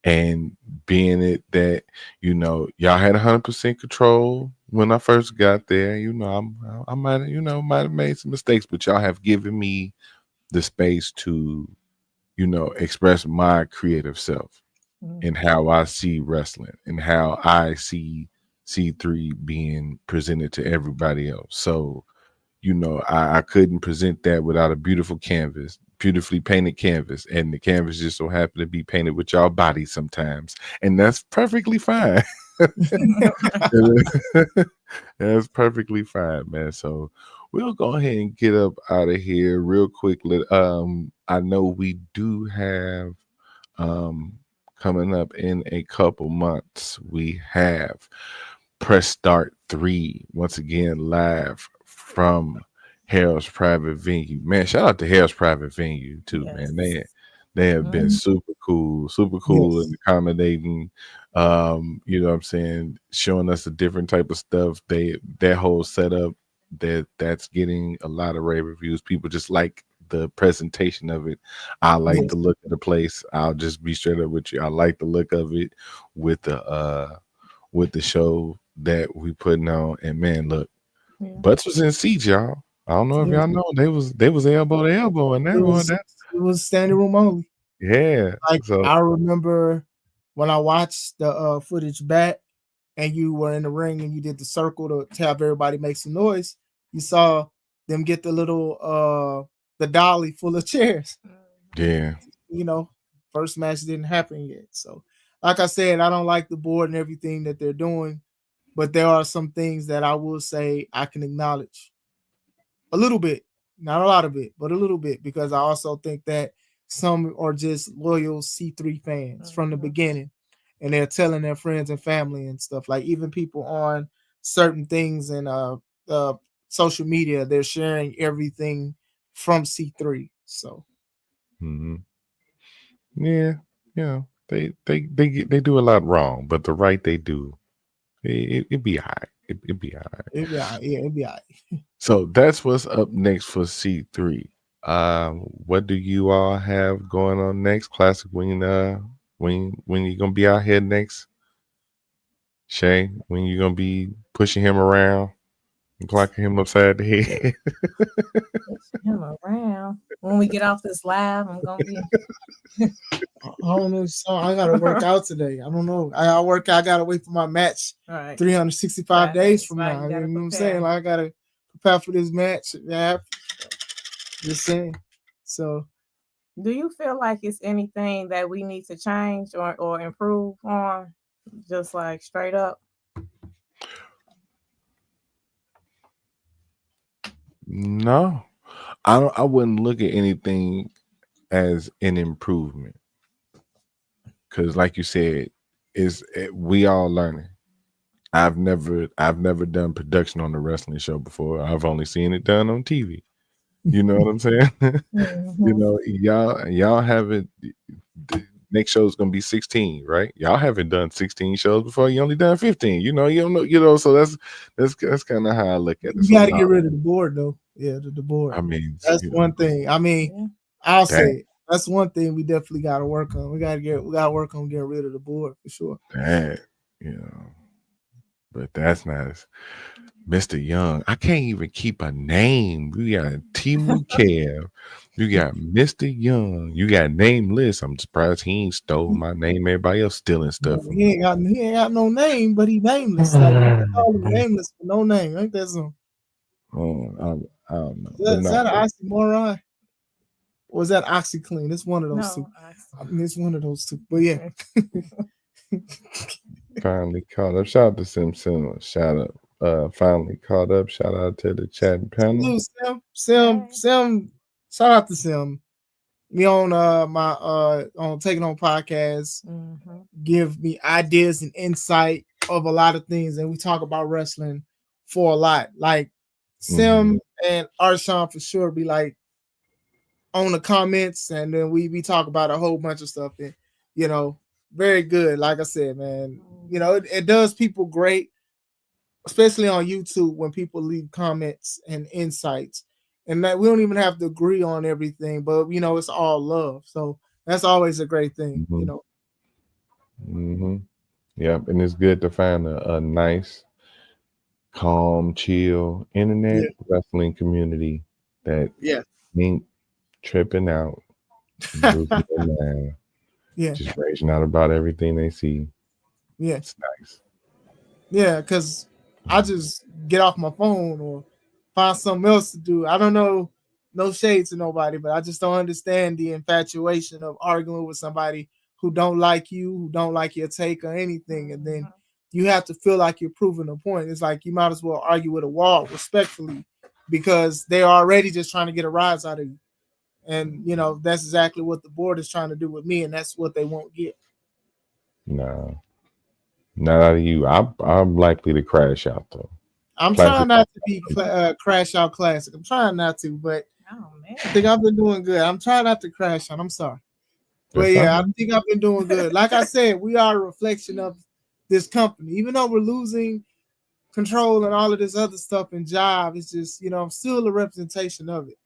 And being it that, y'all had 100% control when I first got there, I might have made some mistakes, but y'all have given me the space to express my creative self and how I see wrestling and how I see C3 being presented to everybody else. So, I couldn't present that without a beautiful canvas, beautifully painted canvas. And the canvas just so happened to be painted with y'all bodies sometimes. And that's perfectly fine. That's perfectly fine, man. So we'll go ahead and get up out of here real quick. I know we do have coming up in a couple months. We have Press Start 3 once again live from Harold's Private Venue. Man, shout out to Harold's Private Venue too, man. They have been super cool Yes. and accommodating. You know what I'm saying, showing us a different type of stuff. Their whole setup that's getting a lot of rave reviews. People just like the presentation of it. I like the look of the place. I'll just be straight up with you. I like the look of it with the show that we putting on. And man, look, Butts was in seats, y'all. I don't know if y'all know they was elbow to elbow in that one. It was standing room only. Yeah. Like So I remember when I watched the footage back and you were in the ring and you did the circle to have everybody make some noise, you saw them get the little the dolly full of chairs. yeah. First match didn't happen yet. So like I said, I don't like the board and everything that they're doing, but there are some things that I will say I can acknowledge a little bit, not a lot of it, but a little bit, because I also think that some are just loyal C3 fans from the beginning, and they're telling their friends and family and stuff. Like even people on certain things and social media, they're sharing everything from C3. So Yeah. They do a lot wrong, but the right they do. It be all right. It be all right. it'd be all right. So that's what's up next for C3. What do you all have going on next? Classic when you gonna be out here next? Shay, when you gonna be pushing him around and clocking him upside the head? Pushing him around. When we get off this live, I'm gonna be. I don't know. So I gotta work out today. I don't know. I work. I gotta wait for my match. Right. 365 days from now. You You know what I'm prepare. saying? Like I gotta prepare for this match. Yeah, just saying. So Do you feel like it's anything that we need to change or improve on? Just like straight up. No, I wouldn't look at anything as an improvement because, like you said, we all learning. I've never done production on a wrestling show before. I've only seen it done on TV. You know what I'm saying? Y'all haven't. The next show is gonna be 16, right? Y'all haven't done 16 shows before. You only done 15. You don't know. So that's kind of how I look at it. you gotta get rid of the board though. Yeah, the board. I mean, That's one thing. I mean, I'll say it. That's one thing we definitely gotta work on. We gotta work on getting rid of the board for sure. That but that's not Mr. Young. I can't even keep a name. You got Timu Kev. You got Mr. Young. You got Nameless. I'm surprised he ain't stole my name. Everybody else stealing stuff from He me. ain't got no name, but he nameless. Like we call him nameless for no name. Ain't that something? I don't know. But Is no. that an oxymoron? Or is that OxyClean? It's one of those two. No, I mean, it's one of those two. But yeah. Finally caught up. Shout out to Sensational. Shout out. Finally caught up. Shout out to the chat panel. Salute, Sim. Shout out to Sim. Me on my on Taking On podcast, give me ideas and insight of a lot of things, and we talk about wrestling for a lot. Like Sim and Arshawn for sure be like on the comments, and then we talk about a whole bunch of stuff, and you know, very good. Like I said, man, you know, it does people great, especially on YouTube when people leave comments and insights. And that we don't even have to agree on everything, but you know, it's all love. So that's always a great thing, you know. Yep, and it's good to find a nice, calm, chill internet wrestling community that ain't tripping out, losing their mind, just raging out about everything they see. Yeah, it's nice. Yeah, because I just get off my phone or find something else to do. I don't know, no shade to nobody, but I just don't understand the infatuation of arguing with somebody who don't like you, who don't like your take or anything, and then you have to feel like you're proving a point. It's like you might as well argue with a wall respectfully because they're already just trying to get a rise out of you. And you know, that's exactly what the board is trying to do with me, and that's what they won't get. No, not out of you. I'm likely to crash out though. I'm trying not to be crash out classic. I'm trying not to, but I think I've been doing good. I'm trying not to crash out. I'm sorry. But yeah, I think I've been doing good. Like I said, we are a reflection of this company. Even though we're losing control and all of this other stuff and job, it's just, you know, I'm still a representation of it.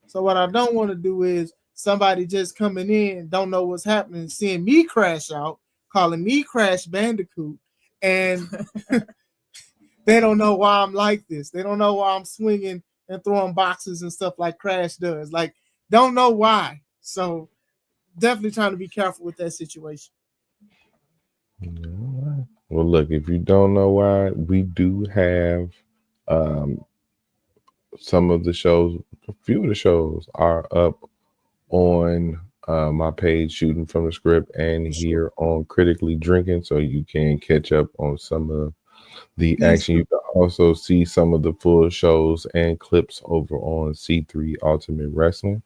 So what I don't want to do is somebody just coming in, don't know what's happening, seeing me crash out, calling me Crash Bandicoot, and they don't know why I'm like this. They don't know why I'm swinging and throwing boxes and stuff like Crash does. Like, don't know why. So definitely trying to be careful with that situation. Well, look, if you don't know why, we do have some of the shows, a few of the shows are up on my page, Shooting from the Script, and here on Critically Drinking, so you can catch up on some of the action. You can also see some of the full shows and clips over on C3 Ultimate Wrestling.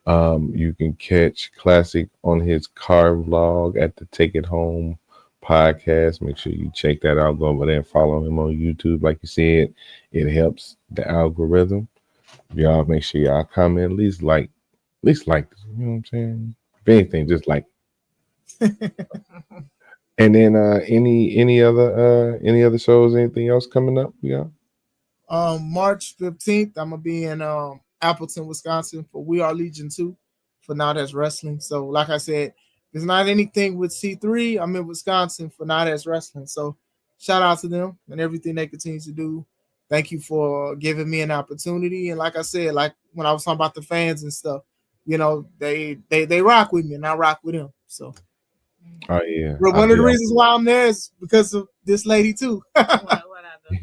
You can catch Classic on his car vlog at the Take It Home podcast. Make sure you check that out. Go over there and follow him on YouTube. Like you said, it helps the algorithm. Y'all make sure y'all comment, at least like this. You know what I'm saying? If anything, just like. And then any other shows, anything else coming up? Yeah. March 15th, I'm gonna be in Appleton, Wisconsin for We Are Legion 2 for Now That's Wrestling. So like I said, there's not anything with C3. I'm in Wisconsin for Now That's Wrestling. So shout out to them and everything they continue to do. Thank you for giving me an opportunity. And like I said, like when I was talking about the fans and stuff, you know, they rock with me and I rock with them. So oh yeah. One of the reasons why I'm there is because of this lady too.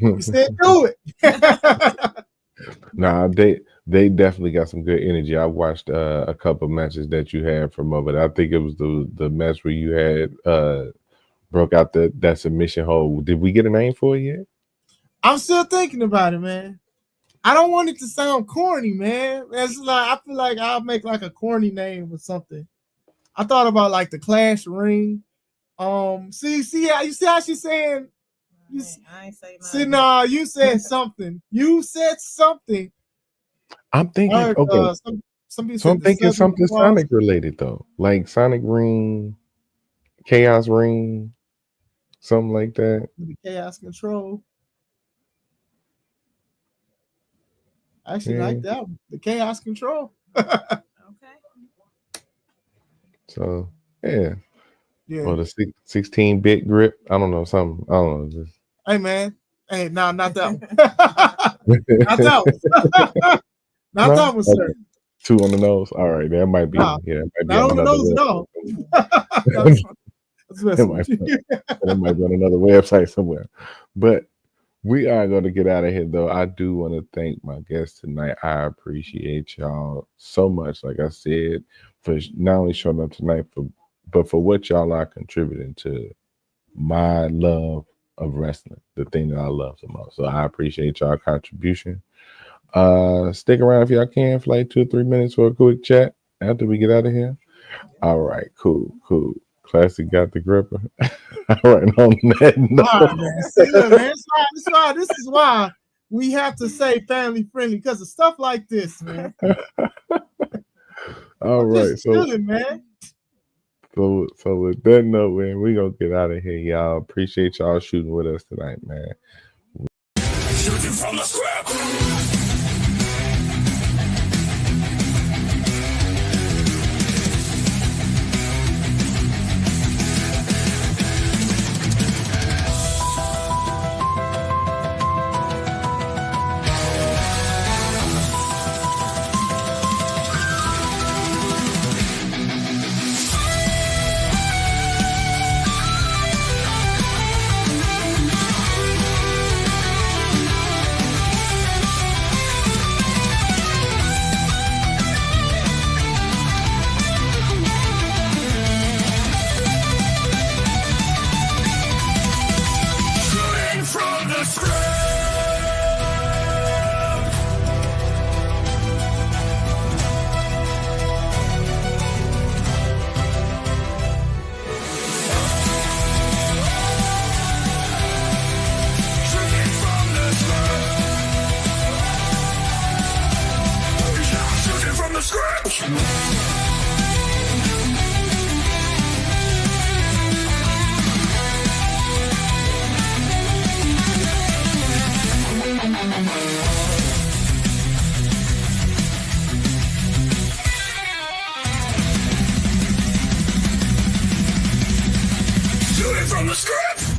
You said do it. Nah, they definitely got some good energy. I watched a couple of matches that you had from over there. I think it was the match where you had broke out that submission hold. Did we get a name for it yet? I'm still thinking about it, man. I don't want it to sound corny, man. It's like I feel like I'll make like a corny name or something. I thought about like the Clash Ring. See how you see how she's saying. I ain't say nothing. See, no, you said something. You said something. I'm thinking, okay. So I'm thinking something Sonic related though, like Sonic Ring, Chaos Ring, something like that. The Chaos Control. I actually like that one. The Chaos Control. Okay. So yeah. Or the 16-bit grip. I don't know, something. I don't know. Hey man, hey, no, not that one. Not that one. Not No? that one, sir. Okay. 2 on the nose. All right, that might be. Nah, Yeah, it might be not on the nose at all. That's It messing might, with you. it might be on another website somewhere. But we are going to get out of here, though. I do want to thank my guests tonight. I appreciate y'all so much, like I said, for not only showing up tonight, but for what y'all are contributing to my love of wrestling, the thing that I love the most. So I appreciate y'all contribution. Stick around if y'all can for like 2 or 3 minutes for a quick chat after we get out of here. All right, cool. Classic got the gripper. All right, on that note. All right, man. See, look, man. This is why we have to say family friendly, because of stuff like this, man. All right, Just chilling, man. So with that note, man, we gonna get out of here, y'all. Appreciate y'all shooting with us tonight, man. Shooting from the script. Shooting from the script. Shooting from the script. Shooting from the script. Shooting from the script.